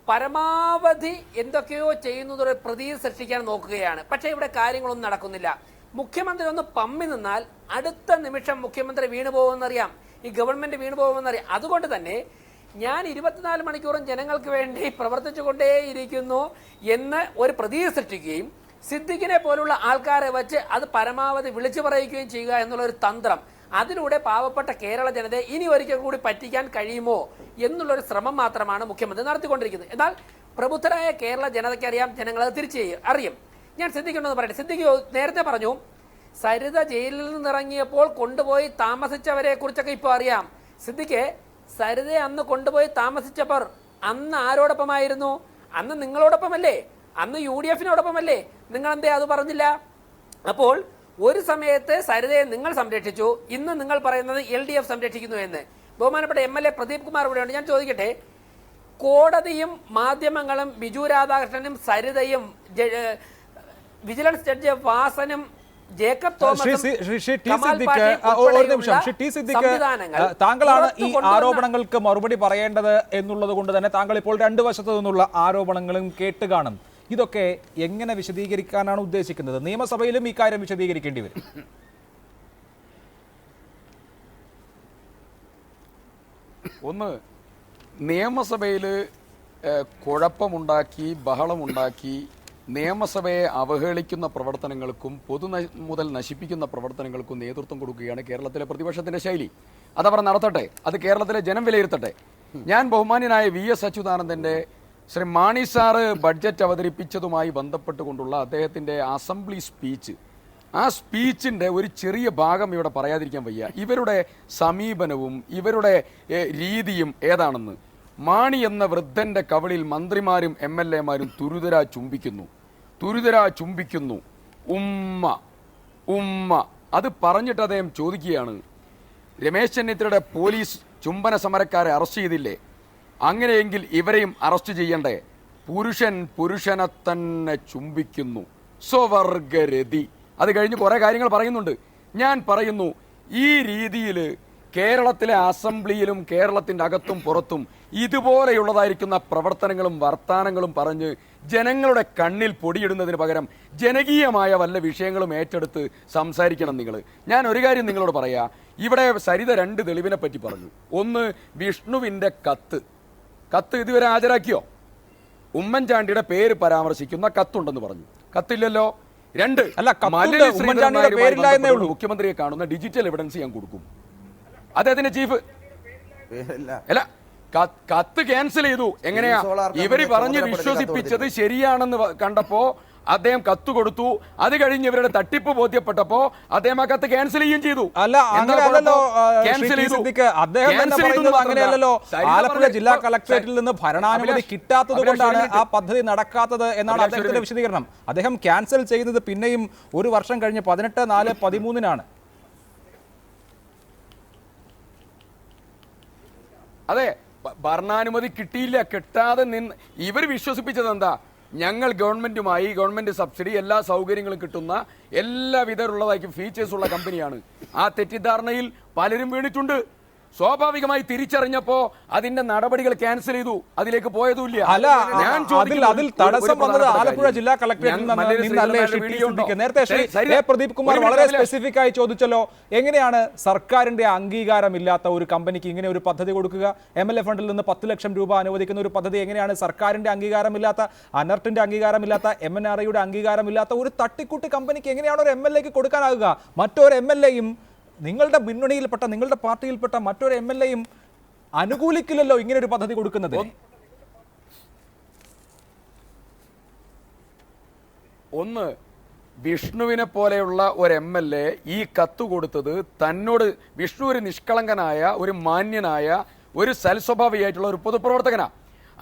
പരമാവധി എന്തൊക്കെയോ ചെയ്യുന്നതൊരു പ്രതീതി സൃഷ്ടിക്കാൻ നോക്കുകയാണ്. പക്ഷേ ഇവിടെ കാര്യങ്ങളൊന്നും നടക്കുന്നില്ല. മുഖ്യമന്ത്രി ഒന്ന് പമ്മി നിന്നാൽ അടുത്ത നിമിഷം മുഖ്യമന്ത്രി വീണു പോകുമെന്നറിയാം, ഈ ഗവൺമെന്റ് വീണു പോകുമെന്നറിയാം. അതുകൊണ്ട് തന്നെ ഞാൻ 24 മണിക്കൂറും ജനങ്ങൾക്ക് വേണ്ടി പ്രവർത്തിച്ചുകൊണ്ടേയിരിക്കുന്നു എന്ന് ഒരു പ്രതീതി സൃഷ്ടിക്കുകയും സിദ്ദിഖിനെ പോലുള്ള ആൾക്കാരെ വെച്ച് അത് പരമാവധി വിളിച്ചു പറയിക്കുകയും ചെയ്യുക എന്നുള്ളൊരു തന്ത്രം, അതിലൂടെ പാവപ്പെട്ട കേരള ജനതയെ ഇനി ഒരിക്കൽ കൂടി പറ്റിക്കാൻ കഴിയുമോ എന്നുള്ളൊരു ശ്രമം മാത്രമാണ് മുഖ്യമന്ത്രി നടത്തിക്കൊണ്ടിരിക്കുന്നത്. എന്നാൽ പ്രബുദ്ധരായ കേരള ജനതയ്ക്ക് അറിയാം, ജനങ്ങളത് തിരിച്ച് അറിയും. ഞാൻ സിദ്ദിഖുണ്ടെന്ന് പറയട്ടെ. സിദ്ദിഖ് നേരത്തെ പറഞ്ഞു സരിത ജയിലിൽ നിന്നിറങ്ങിയപ്പോൾ കൊണ്ടുപോയി താമസിച്ചവരെ കുറിച്ചൊക്കെ ഇപ്പോൾ അറിയാം. സിദ്ദിഖ്, സരിതയെ അന്ന് കൊണ്ടുപോയി താമസിച്ചവർ അന്ന് ആരോടൊപ്പമായിരുന്നു? അന്ന് നിങ്ങളോടൊപ്പമല്ലേ? അന്ന് UDF-നോടൊപ്പമല്ലേ? നിങ്ങൾ എന്തേ അത് പറഞ്ഞില്ല? അപ്പോൾ ഒരു സമയത്ത് സരിതയെ നിങ്ങൾ സംരക്ഷിച്ചു, ഇന്ന് നിങ്ങൾ പറയുന്നത് LDF സംരക്ഷിക്കുന്നു എന്ന്. ബഹുമാനപ്പെട്ട MLA പ്രദീപ് കുമാർ ഇവിടെയുണ്ട്. ഞാൻ ചോദിക്കട്ടെ, കോടതിയും മാധ്യമങ്ങളും ബിജു രാധാകൃഷ്ണനും സരിതയും വിജിലൻസ് ജഡ്ജ് വാസനും ജേക്കബ് തോമസും താങ്കളാണ് ഈ ആരോപണങ്ങൾക്ക് മറുപടി പറയേണ്ടത് എന്നുള്ളത് കൊണ്ട് തന്നെ താങ്കൾ ഇപ്പോൾ രണ്ട് വശത്തു നിന്നുള്ള ആരോപണങ്ങളും കേട്ട് കാണും. ഇതൊക്കെ എങ്ങനെ വിശദീകരിക്കാനാണ് ഉദ്ദേശിക്കുന്നത്? നിയമസഭയിലും ഈ കാര്യം വിശദീകരിക്കേണ്ടി വരും. ഒന്ന്, നിയമസഭയിൽ കുഴപ്പമുണ്ടാക്കി ബഹളമുണ്ടാക്കി നിയമസഭയെ അവഹേളിക്കുന്ന പ്രവർത്തനങ്ങൾക്കും മുതൽ നശിപ്പിക്കുന്ന പ്രവർത്തനങ്ങൾക്കും നേതൃത്വം കൊടുക്കുകയാണ് കേരളത്തിലെ പ്രതിപക്ഷത്തിന്റെ ശൈലി. അതവർ നടത്തട്ടെ, അത് കേരളത്തിലെ ജനം വിലയിരുത്തട്ടെ. ഞാൻ ബഹുമാന്യനായ VS അച്യുതാനന്ദന്റെ ശ്രീ മാണി സാറ് ബഡ്ജറ്റ് അവതരിപ്പിച്ചതുമായി ബന്ധപ്പെട്ടുകൊണ്ടുള്ള അദ്ദേഹത്തിന്റെ അസംബ്ലി സ്പീച്ച്, ആ സ്പീച്ചിന്റെ ഒരു ചെറിയ ഭാഗം ഇവിടെ പറയാതിരിക്കാൻ വയ്യ. ഇവരുടെ സമീപനവും ഇവരുടെ രീതിയും ഏതാണെന്ന്. മാണി എന്ന വൃദ്ധന്റെ കവളിൽ മന്ത്രിമാരും MLA-മാരും തുരുതരാ ചുംബിക്കുന്നു. ഉമ്മ ഉമ്മ അത് പറഞ്ഞിട്ട് അദ്ദേഹം ചോദിക്കുകയാണ്, രമേശ് ചെന്നിത്തലയുടെ പോലീസ് ചുംബന സമരക്കാരെ അറസ്റ്റ് ചെയ്തില്ലേ? അങ്ങനെയെങ്കിൽ ഇവരെയും അറസ്റ്റ് ചെയ്യണ്ടേ? പുരുഷനെ തന്നെ ചുംബിക്കുന്നു. സ്വവർഗരതി. അത് കഴിഞ്ഞ് കുറെ കാര്യങ്ങൾ പറയുന്നുണ്ട്. ഞാൻ പറയുന്നു, ഈ രീതിയിൽ കേരളത്തിലെ അസംബ്ലിയിലും കേരളത്തിൻ്റെ അകത്തും പുറത്തും ഇതുപോലെയുള്ളതായിരിക്കുന്ന പ്രവർത്തനങ്ങളും വർത്താനങ്ങളും പറഞ്ഞ് ജനങ്ങളുടെ കണ്ണിൽ പൊടിയിടുന്നതിന് പകരം ജനകീയമായ വല്ല വിഷയങ്ങളും ഏറ്റെടുത്ത് സംസാരിക്കണം നിങ്ങൾ. ഞാൻ ഒരു കാര്യം നിങ്ങളോട് പറയാം. ഇവിടെ സരിത 2 തെളിവിനെ പറ്റി പറഞ്ഞു. ഒന്ന്, വിഷ്ണുവിൻ്റെ കത്ത് ഇതുവരെ ഹാജരാക്കിയോ? ഉമ്മൻചാണ്ടിയുടെ പേര് പരാമർശിക്കുന്ന കത്തുണ്ടെന്ന് പറഞ്ഞു. കത്തില്ലല്ലോ. 2, മുഖ്യമന്ത്രിയെ കാണുന്ന ഡിജിറ്റൽ എവിഡൻസ് ഞാൻ കൊടുക്കും. അദ്ദേഹത്തിന്റെ ചീഫ് അല്ല, കത്ത് ക്യാൻസൽ ചെയ്തു. എങ്ങനെയാ? ഇവര് പറഞ്ഞ് വിശ്വസിപ്പിച്ചത് ശരിയാണെന്ന് കണ്ടപ്പോ അദ്ദേഹം കത്ത് കൊടുത്തു. അത് കഴിഞ്ഞ് ഇവരുടെ തട്ടിപ്പ് ബോധ്യപ്പെട്ടപ്പോ അദ്ദേഹം ആ കത്ത് ക്യാൻസൽ ചെയ്യുകയും ചെയ്തു. ആലപ്പുഴ ജില്ലാ കളക്ടറേറ്റിൽ നിന്ന് ഭരണാനുമതി കിട്ടാത്തത് കൊണ്ടാണ് ആ പദ്ധതി നടക്കാത്തത് എന്നാണ് അദ്ദേഹത്തിന്റെ വിശദീകരണം. അദ്ദേഹം ക്യാൻസൽ ചെയ്യുന്നത് പിന്നെയും 1 വർഷം കഴിഞ്ഞ് 18/4/13 അതെ, ഭരണാനുമതി കിട്ടിയില്ല. കിട്ടാതെ നിന്ന് ഇവർ വിശ്വസിപ്പിച്ചത് എന്താ? ഞങ്ങൾ ഗവൺമെന്റ് സബ്സിഡി എല്ലാ സൗകര്യങ്ങളും കിട്ടുന്ന എല്ലാവിധമുള്ളതായിരിക്കും ഫീച്ചേഴ്സ് ഉള്ള കമ്പനിയാണ്. ആ തെറ്റിദ്ധാരണയിൽ പലരും വീണിട്ടുണ്ട്. സ്വാഭാവികമായി തിരിച്ചറിഞ്ഞപ്പോ അതിന്റെ നടപടികൾ ക്യാൻസൽ ചെയ്തു. അതിലേക്ക് പോയതുമില്ല. അതിൽ തടസ്സം വന്നത് ആലപ്പുഴ ജില്ലാ കളക്ടറേറ്റിൽ നേരത്തെ പ്രദീപ് കുമാർ വളരെ സ്പെസിഫിക് ആയി ചോദിച്ചല്ലോ, എങ്ങനെയാണ് സർക്കാരിന്റെ അംഗീകാരമില്ലാത്ത ഒരു കമ്പനിക്ക് ഇങ്ങനെ ഒരു പദ്ധതി കൊടുക്കുക? MLA ഫണ്ടിൽ നിന്ന് 10 ലക്ഷം രൂപ അനുവദിക്കുന്ന ഒരു പദ്ധതി എങ്ങനെയാണ് സർക്കാരിന്റെ അംഗീകാരമില്ലാത്ത, അനർട്ടിന്റെ അംഗീകാരമില്ലാത്ത, MNREയുടെ അംഗീകാരമില്ലാത്ത ഒരു തട്ടിക്കൂട്ട് കമ്പനിക്ക് എങ്ങനെയാണ് ഒരു MLA-ക്ക് കൊടുക്കാനാകുക? മറ്റൊരു MLA-യും നിങ്ങളുടെ മുന്നണിയിൽപ്പെട്ട, നിങ്ങളുടെ പാർട്ടിയിൽപ്പെട്ട മറ്റൊരു MLA-യും അനുകൂലിക്കില്ലല്ലോ ഇങ്ങനെ ഒരു പദ്ധതി കൊടുക്കുന്നത്. ഒന്ന്, വിഷ്ണുവിനെ പോലെയുള്ള ഒരു MLA ഈ കത്ത് കൊടുത്തത് തന്നോട്, വിഷ്ണു ഒരു നിഷ്കളങ്കനായ, ഒരു മാന്യനായ, ഒരു സൽസ്വഭാവിയായിട്ടുള്ള ഒരു പൊതുപ്രവർത്തകനാ.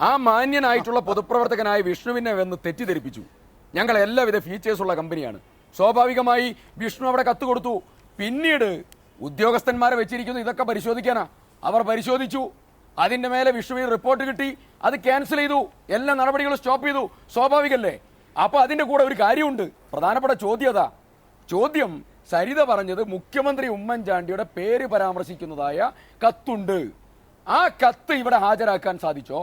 ആ മാന്യനായിട്ടുള്ള പൊതുപ്രവർത്തകനായ വിഷ്ണുവിനെ വന്ന് തെറ്റിദ്ധരിപ്പിച്ചു. ഞങ്ങൾ എല്ലാവിധ ഫീച്ചേഴ്സുള്ള കമ്പനിയാണ്. സ്വാഭാവികമായി വിഷ്ണു അവിടെ കത്ത് കൊടുത്തു. പിന്നീട് ഉദ്യോഗസ്ഥന്മാരെ വെച്ചിരിക്കുന്നു ഇതൊക്കെ പരിശോധിക്കാനാ. അവർ പരിശോധിച്ചു. അതിന്റെ മേലെ വിഷ്ണുവിന് റിപ്പോർട്ട് കിട്ടി. അത് ക്യാൻസൽ ചെയ്തു. എല്ലാ നടപടികളും സ്റ്റോപ്പ് ചെയ്തു. സ്വാഭാവികല്ലേ? അപ്പൊ അതിന്റെ കൂടെ ഒരു കാര്യമുണ്ട്. പ്രധാനപ്പെട്ട ചോദ്യം സരിത പറഞ്ഞത് മുഖ്യമന്ത്രി ഉമ്മൻചാണ്ടിയുടെ പേര് പരാമർശിക്കുന്നതായ കത്തുണ്ട്. ആ കത്ത് ഇവിടെ ഹാജരാക്കാൻ സാധിച്ചോ?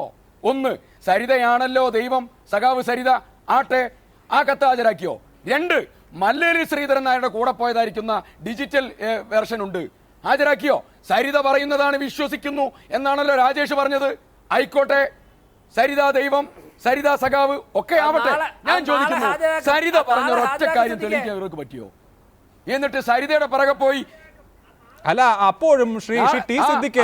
ഒന്ന്, സരിതയാണല്ലോ ദൈവം, സഖാവ് സരിത ആട്ടെ, ആ കത്ത് ഹാജരാക്കിയോ? 2, മല്ലേരി ശ്രീധരൻ നായരുടെ കൂടെ പോയതായിരിക്കുന്ന ഡിജിറ്റൽ വെർഷൻ ഉണ്ട്, ഹാജരാക്കിയോ? സരിത പറയുന്നതാണ് വിശ്വസിക്കുന്നു എന്നാണല്ലോ രാജേഷ് പറഞ്ഞത്. ആയിക്കോട്ടെ, സരിത ദൈവം, സരിത സഖാവ് ഒക്കെ ആവട്ടെ. ഞാൻ ചോദിക്കുന്നു, സരിത പറഞ്ഞ ഒറ്റ കാര്യം തെളിയിക്കാൻ ഇവർക്ക് പറ്റിയോ? എന്നിട്ട് സരിതയുടെ പിറകെ പോയി അല്ല, അപ്പോഴും ശ്രീ ടി സിദ്ദിഖ്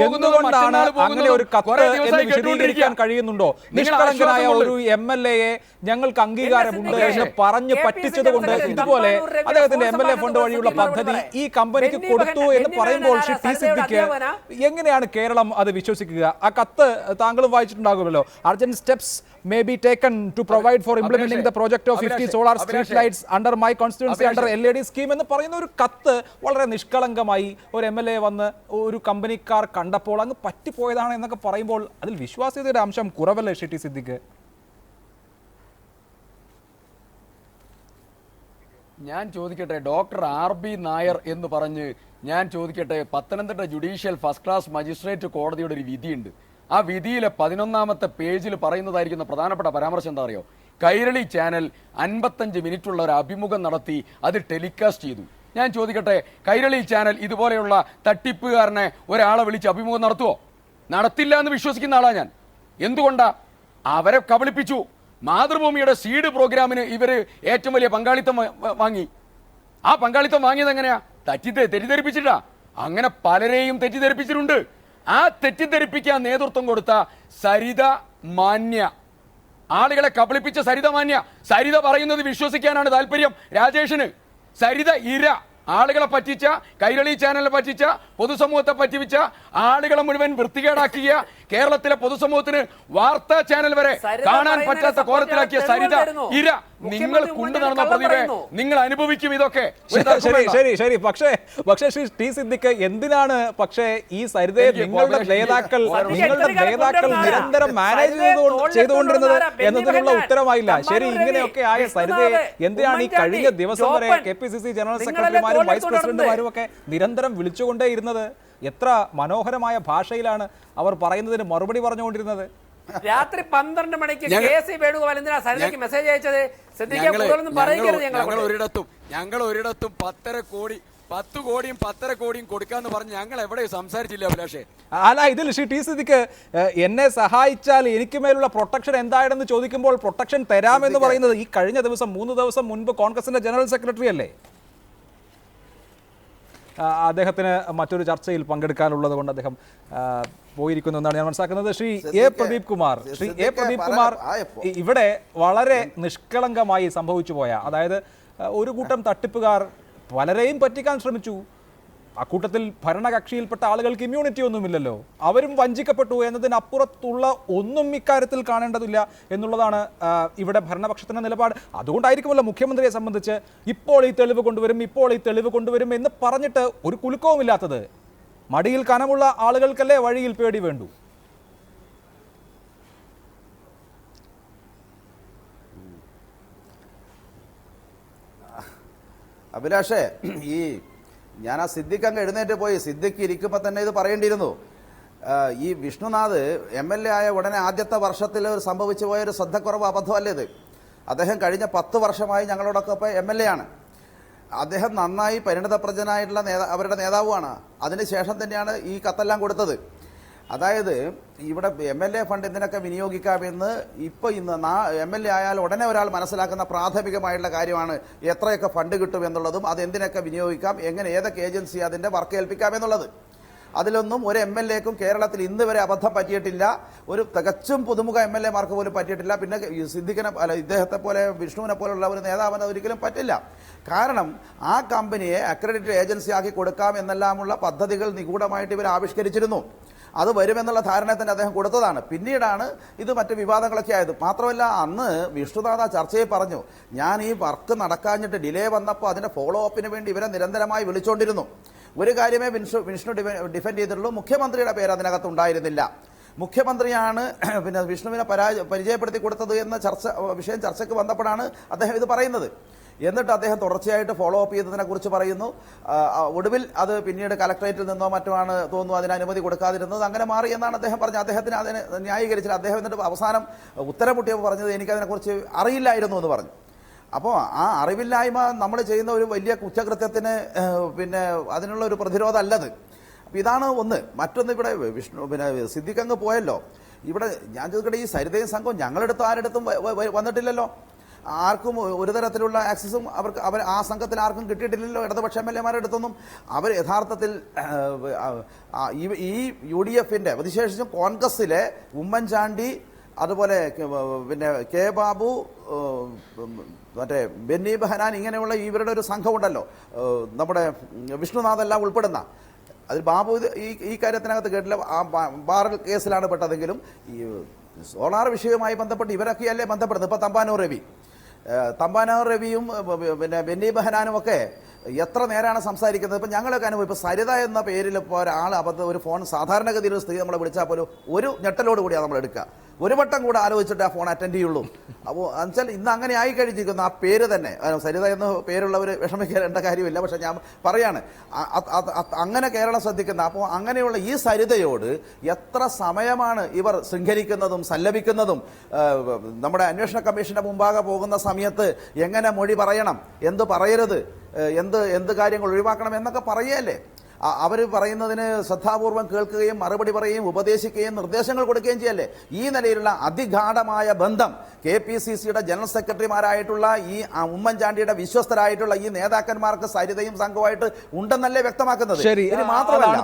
എന്തുകൊണ്ടാണ് അങ്ങനെ ഒരു കത്ത് എന്ന് വിശദീകരിക്കാൻ കഴിയുന്നുണ്ടോ? നിഷ്കളങ്കനായ ഒരു MLA-യെ ഞങ്ങൾക്ക് അംഗീകാരമുണ്ട് എന്ന് പറഞ്ഞ് പറ്റിച്ചത് കൊണ്ട് ഇതുപോലെ അദ്ദേഹത്തിന്റെ MLA ഫണ്ട് വഴിയുള്ള പദ്ധതി ഈ കമ്പനിക്ക് കൊടുത്തു എന്ന് പറയുമ്പോൾ ശ്രീ ടി സിദ്ദിഖ് എങ്ങനെയാണ് കേരളം അത് വിശ്വസിക്കുക? ആ കത്ത് താങ്കളും വായിച്ചിട്ടുണ്ടാകുമല്ലോ. Urgent steps may be taken to provide for implementing the project of 50 solar street lights under my constituency under LED scheme എന്ന് പറയുന്ന ഒരു കത്ത് വളരെ നിഷ്കളങ്കമായി ഒരു MLA വന്ന് ഒരു കമ്പനിക്കാർ കണ്ടപ്പോൾ അങ്ങ് പറ്റിപ്പോയതാണ് എന്നൊക്കെ പറയുമ്പോൾ അതിൽ വിശ്വാസ്യതയുടെ അംശം കുറവല്ലേ ടി സിദ്ദിഖ്? ഞാൻ ചോദിക്കട്ടെ, ഡോക്ടർ RB നായർ എന്ന് പറഞ്ഞ് ഞാൻ ചോദിക്കട്ടെ, Pathanamthitta judicial first class magistrate കോടതിയുടെ ഒരു വിധിയുണ്ട്. ആ വിധിയിലെ 11ാമത്തെ പേജിൽ പറയുന്നതായിരിക്കുന്ന പ്രധാനപ്പെട്ട പരാമർശം എന്താ അറിയോ? കൈരളി ചാനൽ 55 മിനിറ്റുള്ള ഒരു അഭിമുഖം നടത്തി അത് ടെലികാസ്റ്റ് ചെയ്തു. ഞാൻ ചോദിക്കട്ടെ, കൈരളി ചാനൽ ഇതുപോലെയുള്ള തട്ടിപ്പുകാരനെ ഒരാളെ വിളിച്ച് അഭിമുഖം നടത്തുമോ? നടത്തില്ല എന്ന് വിശ്വസിക്കുന്ന ആളാ ഞാൻ. എന്തുകൊണ്ടാ? അവരെ കബളിപ്പിച്ചു. മാതൃഭൂമിയുടെ സീഡ് പ്രോഗ്രാമിന് ഇവര് ഏറ്റവും വലിയ പങ്കാളിത്തം വാങ്ങി. ആ പങ്കാളിത്തം വാങ്ങിയത് എങ്ങനെയാ? തെറ്റിദ്ധരിപ്പിച്ചിട്ടാ. അങ്ങനെ പലരെയും തെറ്റിദ്ധരിപ്പിച്ചിട്ടുണ്ട്. ആ തെറ്റിദ്ധരിപ്പിക്കാൻ നേതൃത്വം കൊടുത്ത സരിത മാന്യ, ആളുകളെ കബളിപ്പിച്ച സരിത മാന്യ, സരിത പറയുന്നത് വിശ്വസിക്കാനാണ് താല്പര്യം രാജേഷിന്. സരിത ഇര, ആളുകളെ പറ്റിച്ച, കൈരളി ചാനലിനെ പറ്റിച്ച, പൊതുസമൂഹത്തെ പറ്റിച്ച, ആളുകളെ മുഴുവൻ വൃത്തികേടാക്കിയ, കേരളത്തിലെ പൊതുസമൂഹത്തിന് വാർത്താ ചാനൽ വരെ കാണാൻ പറ്റാത്ത കോലത്തിലാക്കിയ സരിത ഇര. നിങ്ങൾ കൊണ്ടു നടന്ന പ്രതിഭയെ നിങ്ങൾ അനുഭവിക്കും ഇതൊക്കെ. ശരി, പക്ഷേ ശ്രീ ടി സിദ്ദിഖ് എന്തിനാണ് പക്ഷേ ഈ സരിതയെ നിങ്ങളുടെ നേതാക്കൾ നിരന്തരം മാനേജ് ചെയ്തുകൊണ്ടിരുന്നത് എന്നതിനുള്ള ഉത്തരമായില്ല. ശരി, ഇങ്ങനെയൊക്കെ ആയ സരിതയെ എന്തിനാണ് ഈ കഴിഞ്ഞ ദിവസം വരെ KPCC ജനറൽ സെക്രട്ടറിമാരും വൈസ് പ്രസിഡന്റുമാരും ഒക്കെ നിരന്തരം വിളിച്ചുകൊണ്ടേയിരുന്നത്? എത്ര മനോഹരമായ ഭാഷയിലാണ് അവർ പറയുന്നതിന് മറുപടി പറഞ്ഞുകൊണ്ടിരുന്നത്. രാത്രി 12 മണിക്ക് KC വേണുഗോപാൽ എന്തിനാ സരിതയ്ക്ക് മെസ്സേജ് അയച്ചത്? ഞങ്ങൾ ഒരിടത്തും 10 കോടിയും 10.5 കോടിയും കൊടുക്കാന്ന് പറഞ്ഞ് ഞങ്ങൾ എവിടെ സംസാരിച്ചില്ല അഭിലാഷേ. അല്ല, ഇതിൽ ശ്രീ ടി സിദ്ദിഖ് എന്നെ സഹായിച്ചാൽ എനിക്ക് മേലുള്ള പ്രൊട്ടക്ഷൻ എന്താണെന്ന് ചോദിക്കുമ്പോൾ പ്രൊട്ടക്ഷൻ തരാമെന്ന് പറയുന്നത് ഈ കഴിഞ്ഞ ദിവസം 3 ദിവസം മുൻപ് കോൺഗ്രസിന്റെ ജനറൽ സെക്രട്ടറി അല്ലേ? അദ്ദേഹത്തിന് മറ്റൊരു ചർച്ചയിൽ പങ്കെടുക്കാനുള്ളത് കൊണ്ട് അദ്ദേഹം പോയിരിക്കുന്നു എന്നാണ് ഞാൻ മനസ്സിലാക്കുന്നത്. ശ്രീ എ പ്രദീപ് കുമാർ ഇവിടെ വളരെ നിഷ്കളങ്കമായി സംഭവിച്ചു പോയ, അതായത് ഒരു കൂട്ടം തട്ടിപ്പുകാർ പലരെയും പറ്റിക്കാൻ ശ്രമിച്ചു. അക്കൂട്ടത്തിൽ ഭരണകക്ഷിയിൽപ്പെട്ട ആളുകൾക്ക് ഇമ്മ്യൂണിറ്റി ഒന്നുമില്ലല്ലോ, അവരും വഞ്ചിക്കപ്പെട്ടു എന്നതിനപ്പുറത്തുള്ള ഒന്നും ഇക്കാര്യത്തിൽ കാണേണ്ടതില്ല എന്നുള്ളതാണ് ഇവിടെ ഭരണപക്ഷത്തിന്റെ നിലപാട്. അതുകൊണ്ടായിരിക്കുമല്ലോ മുഖ്യമന്ത്രിയെ സംബന്ധിച്ച് ഇപ്പോൾ ഈ തെളിവ് കൊണ്ടുവരും എന്ന് പറഞ്ഞിട്ട് ഒരു കുലുക്കവുമില്ലാത്തത്. മടിയിൽ കനമുള്ള ആളുകൾക്കല്ലേ വഴിയിൽ പേടി വേണ്ടു. അഭിലാഷേ, ഞാൻ ആ സിദ്ദിഖ് അങ്ങ് എഴുന്നേറ്റ് പോയി. സിദ്ദിഖ് ഇരിക്കുമ്പോൾ തന്നെ ഇത് പറയേണ്ടിയിരുന്നു. ഈ വിഷ്ണുനാഥ് MLA ആയ ഉടനെ ആദ്യത്തെ വർഷത്തിൽ സംഭവിച്ചു പോയൊരു ശ്രദ്ധക്കുറവ് അബദ്ധമല്ലേ ഇത്? അദ്ദേഹം കഴിഞ്ഞ 10 വർഷമായി ഞങ്ങളോടൊക്കെ ഇപ്പോൾ MLA ആണ്. അദ്ദേഹം നന്നായി പരിണതപ്രജനായിട്ടുള്ള അവരുടെ നേതാവുമാണ്. അതിനുശേഷം തന്നെയാണ് ഈ കത്തെല്ലാം കൊടുത്തത്. അതായത് ഇവിടെ MLA ഫണ്ട് എന്തിനൊക്കെ വിനിയോഗിക്കാമെന്ന് ഇന്ന് MLA ആയാൽ ഉടനെ ഒരാൾ മനസ്സിലാക്കുന്ന പ്രാഥമികമായിട്ടുള്ള കാര്യമാണ് എത്രയൊക്കെ ഫണ്ട് കിട്ടും എന്നുള്ളതും അതെന്തിനൊക്കെ വിനിയോഗിക്കാം, എങ്ങനെ ഏതൊക്കെ ഏജൻസി അതിൻ്റെ വർക്ക് ഏൽപ്പിക്കാം എന്നുള്ളത്. അതിലൊന്നും ഒരു MLA-ക്കും കേരളത്തിൽ ഇന്ന് വരെ അബദ്ധം പറ്റിയിട്ടില്ല. ഒരു തികച്ചും പുതുമുഖ MLA-മാർക്ക് പോലും പറ്റിയിട്ടില്ല. പിന്നെ സിദ്ദിഖിനെ ഇദ്ദേഹത്തെ പോലെ വിഷ്ണുവിനെ പോലുള്ള ഒരു നേതാവിന് ഒരിക്കലും പറ്റില്ല. കാരണം ആ കമ്പനിയെ അക്രഡിറ്റഡ് ഏജൻസി ആക്കി കൊടുക്കാം എന്നെല്ലാമുള്ള പദ്ധതികൾ നിഗൂഢമായിട്ട് ഇവർ ആവിഷ്കരിച്ചിരുന്നു. അത് വരുമെന്നുള്ള ധാരണ തന്നെ അദ്ദേഹം കൊടുത്തതാണ്. പിന്നീടാണ് ഇത് മറ്റ് വിവാദങ്ങളൊക്കെ ആയത്. മാത്രമല്ല, അന്ന് വിഷ്ണുനാഥ ചർച്ചയിൽ പറഞ്ഞു, ഞാൻ ഈ വർക്ക് നടക്കാഞ്ഞിട്ട് ഡിലേ വന്നപ്പോൾ അതിൻ്റെ ഫോളോ അപ്പിന് വേണ്ടി ഇവരെ നിരന്തരമായി വിളിച്ചുകൊണ്ടിരുന്നു. ഒരു കാര്യമേ വിഷ്ണു ഡിഫെൻഡ് ചെയ്തിട്ടുള്ളൂ, മുഖ്യമന്ത്രിയുടെ പേര് അതിനകത്ത് ഉണ്ടായിരുന്നില്ല. മുഖ്യമന്ത്രിയാണ് പിന്നെ വിഷ്ണുവിനെ പരിചയപ്പെടുത്തി കൊടുത്തത് എന്ന വിഷയം ചർച്ചയ്ക്ക് വന്നപ്പോഴാണ് അദ്ദേഹം ഇത് പറയുന്നത്. എന്നിട്ട് അദ്ദേഹം തുടർച്ചയായിട്ട് ഫോളോ അപ്പ് ചെയ്തതിനെ കുറിച്ച് പറയുന്നു. ഒടുവിൽ അത് പിന്നീട് കലക്ടറേറ്റിൽ നിന്നോ മറ്റോ ആണ് തോന്നുന്നു അതിന് അനുമതി കൊടുക്കാതിരുന്നത്, അങ്ങനെ മാറി എന്നാണ് അദ്ദേഹം പറഞ്ഞത്. അദ്ദേഹത്തിന് അതിന് ന്യായീകരിച്ചില്ല. അദ്ദേഹം എന്നിട്ട് അവസാനം ഉത്തരം മുട്ടിയപ്പോൾ പറഞ്ഞത് എനിക്കതിനെക്കുറിച്ച് അറിയില്ലായിരുന്നു എന്ന് പറഞ്ഞു. അപ്പോൾ ആ അറിവില്ലായ്മ നമ്മൾ ചെയ്യുന്ന ഒരു വലിയ കുറ്റകൃത്യത്തിന് പിന്നെ അതിനുള്ള ഒരു പ്രതിരോധം അല്ലത്. അപ്പോൾ ഇതാണ് ഒന്ന്. മറ്റൊന്ന്, ഇവിടെ സിദ്ദിഖ് അങ്ങ് പോയല്ലോ. ഇവിടെ ഞാൻ ചോദിക്കട്ടെ, ഈ സരിതയും സംഘവും ഞങ്ങളെടുത്തും ആരെടുത്തും വന്നിട്ടില്ലല്ലോ. ആർക്കും ഒരു തരത്തിലുള്ള ആക്സസും അവർ ആ സംഘത്തിൽ ആർക്കും കിട്ടിയിട്ടില്ലല്ലോ. ഇടതുപക്ഷ MLA-മാരുടെ അടുത്തൊന്നും. അവർ യഥാർത്ഥത്തിൽ ഈ UDF-ന്റെ വിശേഷിച്ചും കോൺഗ്രസിലെ ഉമ്മൻചാണ്ടി, അതുപോലെ പിന്നെ കെ ബാബു, മറ്റേ ബെന്നി ബെഹനാൻ, ഇങ്ങനെയുള്ള ഇവരുടെ ഒരു സംഘമുണ്ടല്ലോ, നമ്മുടെ വിഷ്ണുനാഥ് എല്ലാം ഉൾപ്പെടുന്ന. അതിൽ ബാബു ഈ കാര്യത്തിനകത്ത് കേട്ടില്ല. ആ ബാർ കേസിലാണ് പെട്ടതെങ്കിലും ഈ സോളാർ വിഷയവുമായി ബന്ധപ്പെട്ട് ഇവരൊക്കെയല്ലേ ബന്ധപ്പെടുന്നത്. ഇപ്പോൾ തമ്പാനൂർ രവിയും പിന്നെ ബെന്നി ബെഹനാനും ഒക്കെ എത്ര നേരമാണ് സംസാരിക്കുന്നത്. ഇപ്പം ഞങ്ങളൊക്കെ അനുഭവം, ഇപ്പോൾ സരിത എന്ന പേരിൽ ഇപ്പോൾ ഒരാൾ ഒരു ഫോൺ, സാധാരണഗതിയിൽ ഒരു സ്ത്രീ നമ്മളെ വിളിച്ചാൽ പോലും ഒരു ഞെട്ടലോട് കൂടിയാണ് നമ്മൾ എടുക്കുക. ഒരു വട്ടം കൂടെ ആലോചിച്ചിട്ട് ആ ഫോൺ അറ്റൻഡ് ചെയ്യുള്ളൂ. അപ്പോൾ എന്നുവെച്ചാൽ ഇന്ന് അങ്ങനെ ആയി കഴിഞ്ഞിരിക്കുന്നു. ആ പേര് തന്നെ, സരിത എന്ന് പേരുള്ളവർ വിഷമിക്കേണ്ട കാര്യമില്ല. പക്ഷെ ഞാൻ പറയാണ്, അങ്ങനെ കേരളം ശ്രദ്ധിക്കുന്ന. അപ്പോൾ അങ്ങനെയുള്ള ഈ സരിതയോട് എത്ര സമയമാണ് ഇവർ ശൃംഖരിക്കുന്നതും സല്ലപിക്കുന്നതും. നമ്മുടെ അന്വേഷണ കമ്മീഷന്റെ മുമ്പാകെ പോകുന്ന സമയത്ത് എങ്ങനെ മൊഴി പറയണം, എന്ത് പറയരുത്, എന്ത് കാര്യങ്ങൾ ഒഴിവാക്കണം എന്നൊക്കെ പറയല്ലേ. അവർ പറയുന്നതിന് ശ്രദ്ധാപൂർവം കേൾക്കുകയും മറുപടി പറയുകയും ഉപദേശിക്കുകയും നിർദ്ദേശങ്ങൾ കൊടുക്കുകയും ചെയ്യല്ലേ. ഈ നിലയിലുള്ള അതിഗാഠമായ ബന്ധം KPCCയുടെ ജനറൽ സെക്രട്ടറിമാരായിട്ടുള്ള ഈ ഉമ്മൻചാണ്ടിയുടെ വിശ്വസ്തരായിട്ടുള്ള ഈ നേതാക്കന്മാർക്ക് സരിതയും സംഘവുമായിട്ട് ഉണ്ടെന്നല്ലേ വ്യക്തമാക്കുന്നത്. ഇത് മാത്രമല്ല,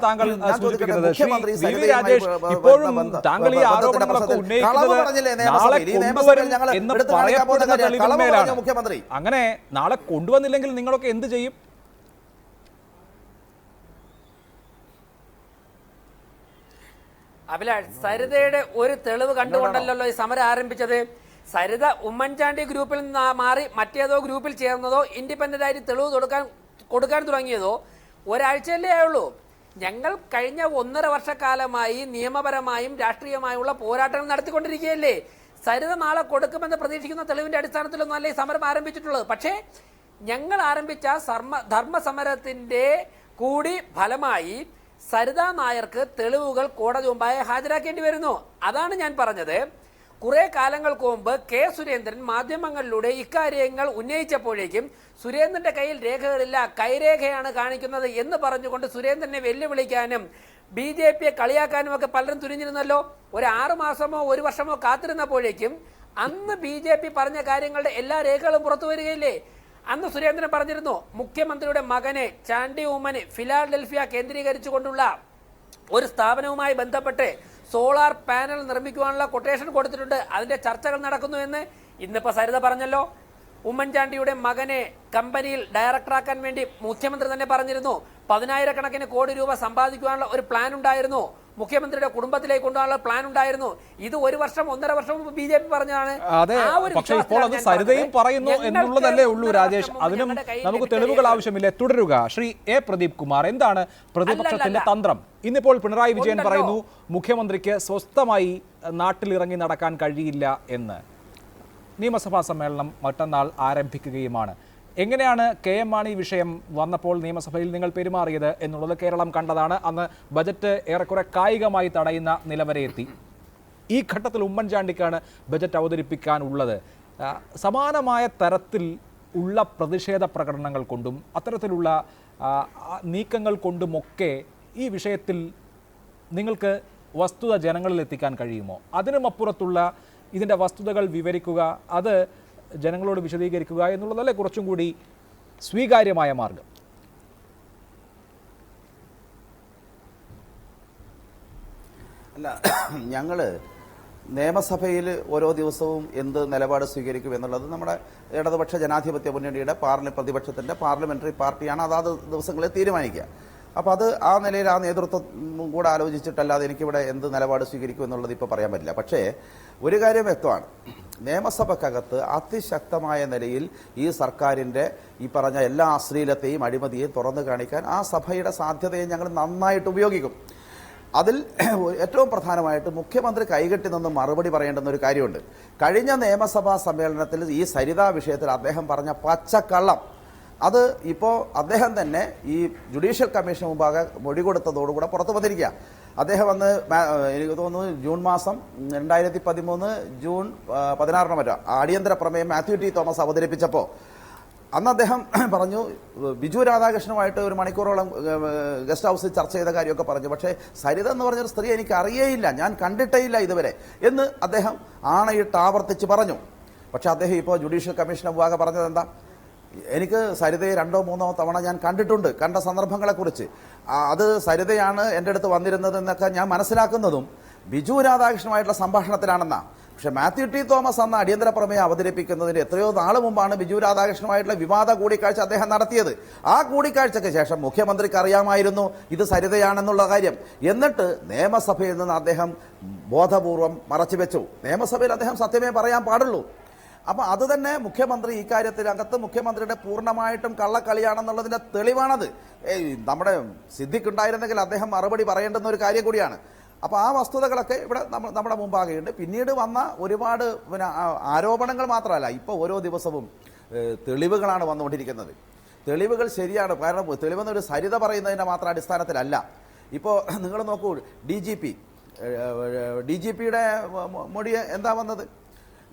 മുഖ്യമന്ത്രി അങ്ങനെ നാളെ കൊണ്ടുവന്നില്ലെങ്കിൽ നിങ്ങളൊക്കെ എന്ത് ചെയ്യും? അഭിലാഷ്, സരിതയുടെ ഒരു തെളിവ് കണ്ടുകൊണ്ടല്ലോ ഈ സമരം ആരംഭിച്ചത്. സരിത ഉമ്മൻചാണ്ടി ഗ്രൂപ്പിൽ നിന്ന് മാറി മറ്റേതോ ഗ്രൂപ്പിൽ ചേർന്നതോ ഇൻഡിപെൻഡന്റ് ആയിട്ട് തെളിവ് കൊടുക്കാൻ തുടങ്ങിയതോ ഒരാഴ്ചയല്ലേ ആയുള്ളൂ. ഞങ്ങൾ കഴിഞ്ഞ 1.5 വർഷക്കാലമായി നിയമപരമായും രാഷ്ട്രീയമായുള്ള പോരാട്ടങ്ങൾ നടത്തിക്കൊണ്ടിരിക്കുകയല്ലേ. സരിത നാളെ കൊടുക്കുമെന്ന് പ്രതീക്ഷിക്കുന്ന തെളിവിന്റെ അടിസ്ഥാനത്തിലൊന്നും അല്ലേ ഈ സമരം ആരംഭിച്ചിട്ടുള്ളത്. പക്ഷേ ഞങ്ങൾ ആരംഭിച്ച ധർമ്മസമരത്തിന്റെ കൂടി ഫലമായി സരിതാ നായർക്ക് തെളിവുകൾ കോടതി മുമ്പായി ഹാജരാക്കേണ്ടി വരുന്നു. അതാണ് ഞാൻ പറഞ്ഞത്. കുറെ കാലങ്ങൾക്ക് മുമ്പ് K. സുരേന്ദ്രൻ മാധ്യമങ്ങളിലൂടെ ഇക്കാര്യങ്ങൾ ഉന്നയിച്ചപ്പോഴേക്കും സുരേന്ദ്രന്റെ കയ്യിൽ രേഖകളില്ല, കൈരേഖയാണ് കാണിക്കുന്നത് എന്ന് പറഞ്ഞുകൊണ്ട് സുരേന്ദ്രനെ വെല്ലുവിളിക്കാനും BJPയെ കളിയാക്കാനും ഒക്കെ പലരും തുനിഞ്ഞിരുന്നല്ലോ. ഒരു 6 മാസമോ 1 വർഷമോ കാത്തിരുന്നപ്പോഴേക്കും അന്ന് BJP പറഞ്ഞ കാര്യങ്ങളുടെ എല്ലാ രേഖകളും പുറത്തു വരികയില്ലേ. അന്ന് സുരേന്ദ്രൻ പറഞ്ഞിരുന്നു, മുഖ്യമന്ത്രിയുടെ മകനെ ചാണ്ടി ഉമ്മന് ഫിലാഡൽഫിയ കേന്ദ്രീകരിച്ചുകൊണ്ടുള്ള ഒരു സ്ഥാപനവുമായി ബന്ധപ്പെട്ട് സോളാർ പാനൽ നിർമ്മിക്കുവാനുള്ള കൊട്ടേഷൻ കൊടുത്തിട്ടുണ്ട്, അതിന്റെ ചർച്ചകൾ നടക്കുന്നു എന്ന്. ഇന്നിപ്പോ സരിത പറഞ്ഞല്ലോ, ഉമ്മൻചാണ്ടിയുടെ മകനെ കമ്പനിയിൽ ഡയറക്ടറാക്കാൻ വേണ്ടി മുഖ്യമന്ത്രി തന്നെ പറഞ്ഞിരുന്നു. 10,000 കോടി രൂപ സമ്പാദിക്കുവാനുള്ള ഒരു പ്ലാൻ ഉണ്ടായിരുന്നു. മുഖ്യമന്ത്രിയുടെ കുടുംബത്തിലേക്ക് കൊണ്ടുപോകാനുള്ള പ്ലാൻ ഉണ്ടായിരുന്നു. ഇത് 1 വർഷം 1.5 വർഷം മുമ്പ് BJP പറഞ്ഞതാണ്. പക്ഷേ ഇപ്പോൾ അത് സരിതയും പറയുന്നു എന്നുള്ളതല്ലേ ഉള്ളൂ രാജേഷ്. അതിനും നമുക്ക് തെളിവുകൾ ആവശ്യമില്ല. തുടരുക. ശ്രീ A. പ്രദീപ് കുമാർ, എന്താണ് പ്രതിപക്ഷത്തിന്റെ തന്ത്രം? ഇന്നിപ്പോൾ പിണറായി വിജയൻ പറയുന്നു മുഖ്യമന്ത്രിക്ക് സ്വസ്ഥമായി നാട്ടിലിറങ്ങി നടക്കാൻ കഴിയില്ല എന്ന്. നിയമസഭാ സമ്മേളനം മറ്റന്നാൾ ആരംഭിക്കുകയുമാണ്. എങ്ങനെയാണ് KM മാണി വിഷയം വന്നപ്പോൾ നിയമസഭയിൽ നിങ്ങൾ പെരുമാറിയത് എന്നുള്ളത് കേരളം കണ്ടതാണ്. അന്ന് ബജറ്റ് ഏറെക്കുറെ കായികമായി തടയുന്ന നിലവരെ എത്തി. ഈ ഘട്ടത്തിൽ ഉമ്മൻചാണ്ടിക്കാണ് ബജറ്റ് അവതരിപ്പിക്കാനുള്ളത്. സമാനമായ തരത്തിൽ ഉള്ള പ്രതിഷേധ പ്രകടനങ്ങൾ കൊണ്ടും അത്തരത്തിലുള്ള നീക്കങ്ങൾ കൊണ്ടുമൊക്കെ ഈ വിഷയത്തിൽ നിങ്ങൾക്ക് വസ്തുത ജനങ്ങളിൽ എത്തിക്കാൻ കഴിയുമോ? അതിനുമപ്പുറത്തുള്ള ഇതിൻ്റെ വസ്തുതകൾ വിവരിക്കുക, അത് ജനങ്ങളോട് വിശദീകരിക്കുക എന്നുള്ളതല്ലേ കുറച്ചും കൂടി സ്വീകാര്യമായ മാർഗം? അല്ല, ഞങ്ങൾ നിയമസഭയിൽ ഓരോ ദിവസവും എന്ത് നിലപാട് സ്വീകരിക്കും എന്നുള്ളത് നമ്മുടെ ഇടതുപക്ഷ ജനാധിപത്യ മുന്നണിയുടെ പ്രതിപക്ഷത്തിൻ്റെ പാർലമെൻ്ററി പാർട്ടിയാണ് അതാത് ദിവസങ്ങളിൽ തീരുമാനിക്കുക. അപ്പോൾ അത് ആ നിലയിൽ ആ നേതൃത്വം കൂടെ ആലോചിച്ചിട്ടല്ലാതെ എനിക്കിവിടെ എന്ത് നിലപാട് സ്വീകരിക്കും എന്നുള്ളത് ഇപ്പോൾ പറയാൻ പറ്റില്ല. പക്ഷേ ഒരു കാര്യം വ്യക്തമാണ്, നിയമസഭക്കകത്ത് അതിശക്തമായ നിലയിൽ ഈ സർക്കാരിൻ്റെ ഈ പറഞ്ഞ എല്ലാ അശ്ലീലത്തെയും അഴിമതിയെയും തുറന്നു കാണിക്കാൻ ആ സഭയുടെ സാധ്യതയെ ഞങ്ങൾ നന്നായിട്ട് ഉപയോഗിക്കും. അതിൽ ഏറ്റവും പ്രധാനമായിട്ട് മുഖ്യമന്ത്രി കൈകെട്ടി നിന്ന് മറുപടി പറയേണ്ടുന്ന ഒരു കാര്യമുണ്ട്. കഴിഞ്ഞ നിയമസഭാ സമ്മേളനത്തിൽ ഈ സരിതാ വിഷയത്തിൽ അദ്ദേഹം പറഞ്ഞ പച്ചക്കള്ളം, അത് ഇപ്പോൾ അദ്ദേഹം തന്നെ ഈ ജുഡീഷ്യൽ കമ്മീഷന് മുമ്പാകെ മൊഴി കൊടുത്തതോടുകൂടെ പുറത്തു വന്നിരിക്കുക. അദ്ദേഹം അന്ന് എനിക്ക് തോന്നുന്നു ജൂൺ മാസം 2013 ജൂൺ 16 മറ്റോ അടിയന്തര പ്രമേയം മാത്യു ടി തോമസ് അവതരിപ്പിച്ചപ്പോൾ അന്ന് അദ്ദേഹം പറഞ്ഞു, ബിജു രാധാകൃഷ്ണനുമായിട്ട് 1 മണിക്കൂറോളം ഗസ്റ്റ് ഹൗസിൽ ചർച്ച ചെയ്ത കാര്യമൊക്കെ പറഞ്ഞു. പക്ഷേ സരിത എന്ന് പറഞ്ഞൊരു സ്ത്രീ എനിക്ക് അറിയേയില്ല, ഞാൻ കണ്ടിട്ടേ ഇല്ല ഇതുവരെ എന്ന് അദ്ദേഹം ആണയിട്ട് ആവർത്തിച്ച് പറഞ്ഞു. പക്ഷെ അദ്ദേഹം ഇപ്പോൾ ജുഡീഷ്യൽ കമ്മീഷന് മുമ്പാകെ പറഞ്ഞത് എന്താ? എനിക്ക് സരിതയെ 2 or 3 തവണ ഞാൻ കണ്ടിട്ടുണ്ട്, കണ്ട സന്ദർഭങ്ങളെക്കുറിച്ച്. അത് സരിതയാണ് എൻ്റെ അടുത്ത് വന്നിരുന്നത് എന്നൊക്കെ ഞാൻ മനസ്സിലാക്കുന്നതും ബിജു രാധാകൃഷ്ണനുമായിട്ടുള്ള സംഭാഷണത്തിലാണെന്നാണ്. പക്ഷേ മാത്യു ടി തോമസ് അന്ന് അടിയന്തര പ്രമേയം അവതരിപ്പിക്കുന്നതിന് എത്രയോ നാൾ മുമ്പാണ് ബിജു രാധാകൃഷ്ണനുമായിട്ടുള്ള വിവാദ കൂടിക്കാഴ്ച അദ്ദേഹം നടത്തിയത്. ആ കൂടിക്കാഴ്ചയ്ക്ക് ശേഷം മുഖ്യമന്ത്രിക്ക് അറിയാമായിരുന്നു ഇത് സരിതയാണെന്നുള്ള കാര്യം. എന്നിട്ട് നിയമസഭയിൽ നിന്ന് അദ്ദേഹം ബോധപൂർവം മറച്ചുവെച്ചു. നിയമസഭയിൽ അദ്ദേഹം സത്യമേ പറയാൻ പാടുള്ളൂ. അപ്പോൾ അത് തന്നെ മുഖ്യമന്ത്രി ഇക്കാര്യത്തിനകത്ത് മുഖ്യമന്ത്രിയുടെ പൂർണ്ണമായിട്ടും കള്ളക്കളിയാണെന്നുള്ളതിൻ്റെ തെളിവാണത്. നമ്മുടെ സിദ്ദിഖ് ഉണ്ടായിരുന്നെങ്കിൽ അദ്ദേഹം മറുപടി പറയേണ്ടുന്ന ഒരു കാര്യം കൂടിയാണ്. അപ്പോൾ ആ വസ്തുതകളൊക്കെ ഇവിടെ നമ്മുടെ മുമ്പാകെയുണ്ട്. പിന്നീട് വന്ന ഒരുപാട് ആരോപണങ്ങൾ മാത്രമല്ല, ഇപ്പോൾ ഓരോ ദിവസവും തെളിവുകളാണ് വന്നുകൊണ്ടിരിക്കുന്നത്. തെളിവുകൾ ശരിയാണ്, കാരണം തെളിവെന്നൊരു സരിത പറയുന്നതിൻ്റെ മാത്രം അടിസ്ഥാനത്തിലല്ല. ഇപ്പോൾ നിങ്ങൾ നോക്കൂ, ഡി ജി പിയുടെ മൊഴി എന്താ വന്നത്?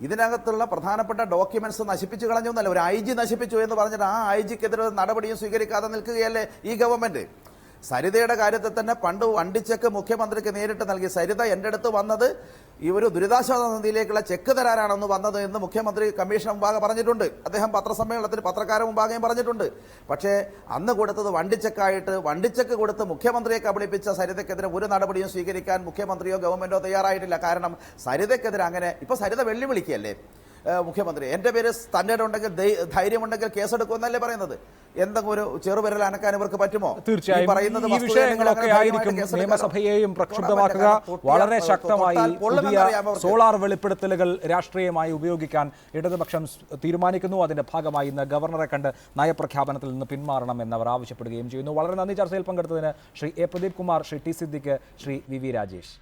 ഇതിനകത്തുള്ള പ്രധാനപ്പെട്ട ഡോക്യുമെന്റ്സ് നശിപ്പിച്ചു കളഞ്ഞു എന്നല്ല, ഒരു IG നശിപ്പിച്ചു എന്ന് പറഞ്ഞിട്ട് ആ IG-ക്കെതിരെ നടപടിയും സ്വീകരിക്കാതെ നിൽക്കുകയല്ലേ ഈ ഗവൺമെന്റ്. സരിതയുടെ കാര്യത്തിൽ തന്നെ പണ്ട് വണ്ടിച്ചെക്ക് മുഖ്യമന്ത്രിക്ക് നേരിട്ട് നൽകി. സരിത എൻ്റെ അടുത്ത് വന്നത് ഈ ഒരു ദുരിതാശ്വാസ നിധിയിലേക്കുള്ള ചെക്ക് തരാനാണെന്ന് വന്നത് എന്ന് മുഖ്യമന്ത്രി കമ്മീഷൻ മുമ്പാകെ പറഞ്ഞിട്ടുണ്ട്. അദ്ദേഹം പത്രസമ്മേളനത്തിൽ പത്രക്കാരുടെ മുമ്പാകെയും പറഞ്ഞിട്ടുണ്ട്. പക്ഷേ അന്ന് കൊടുത്തത് വണ്ടിച്ചെക്കായിട്ട്, വണ്ടിച്ചെക്ക് കൊടുത്ത് മുഖ്യമന്ത്രിയെ കബളിപ്പിച്ച സരിതയ്ക്കെതിരെ ഒരു നടപടിയും സ്വീകരിക്കാൻ മുഖ്യമന്ത്രിയോ ഗവൺമെന്റോ തയ്യാറായിട്ടില്ല. കാരണം സരിതയ്ക്കെതിരെ അങ്ങനെ ഇപ്പോൾ സരിത വെല്ലുവിളിക്കുകയല്ലേ മുഖ്യമന്ത്രി. എൻ്റെ പേര് സ്റ്റാൻഡേർഡ് ഉണ്ടെങ്കിൽ, ധൈര്യമുണ്ടെങ്കിൽ കേസെടുക്കുമെന്നല്ലേ പറയുന്നത്. എന്തെങ്കിലും ഒരു ചെറുവിരൽ അനക്കാൻ ഇവർക്ക് പറ്റുമോ? തീർച്ചയായും ഈ വിഷയങ്ങളൊക്കെ ആയിരിക്കും നിയമസഭയെയും പ്രക്ഷുബ്ധമാക്കുക. വളരെ ശക്തമായി പുതിയ സോളാർ വെളിപ്പെടുത്തലുകൾ രാഷ്ട്രീയമായി ഉപയോഗിക്കാൻ ഇടതുപക്ഷം തീരുമാനിക്കുന്നു. അതിന്റെ ഭാഗമായി ഇന്ന് ഗവർണറെ കണ്ട് നയപ്രഖ്യാപനത്തിൽ നിന്ന് പിന്മാറണം എന്നവർ ആവശ്യപ്പെടുകയും ചെയ്യുന്നു. വളരെ നന്ദി ചർച്ചയിൽ പങ്കെടുത്തതിന് Shri A Pradeep Kumar, Shri T Siddique, Shri V Rajesh.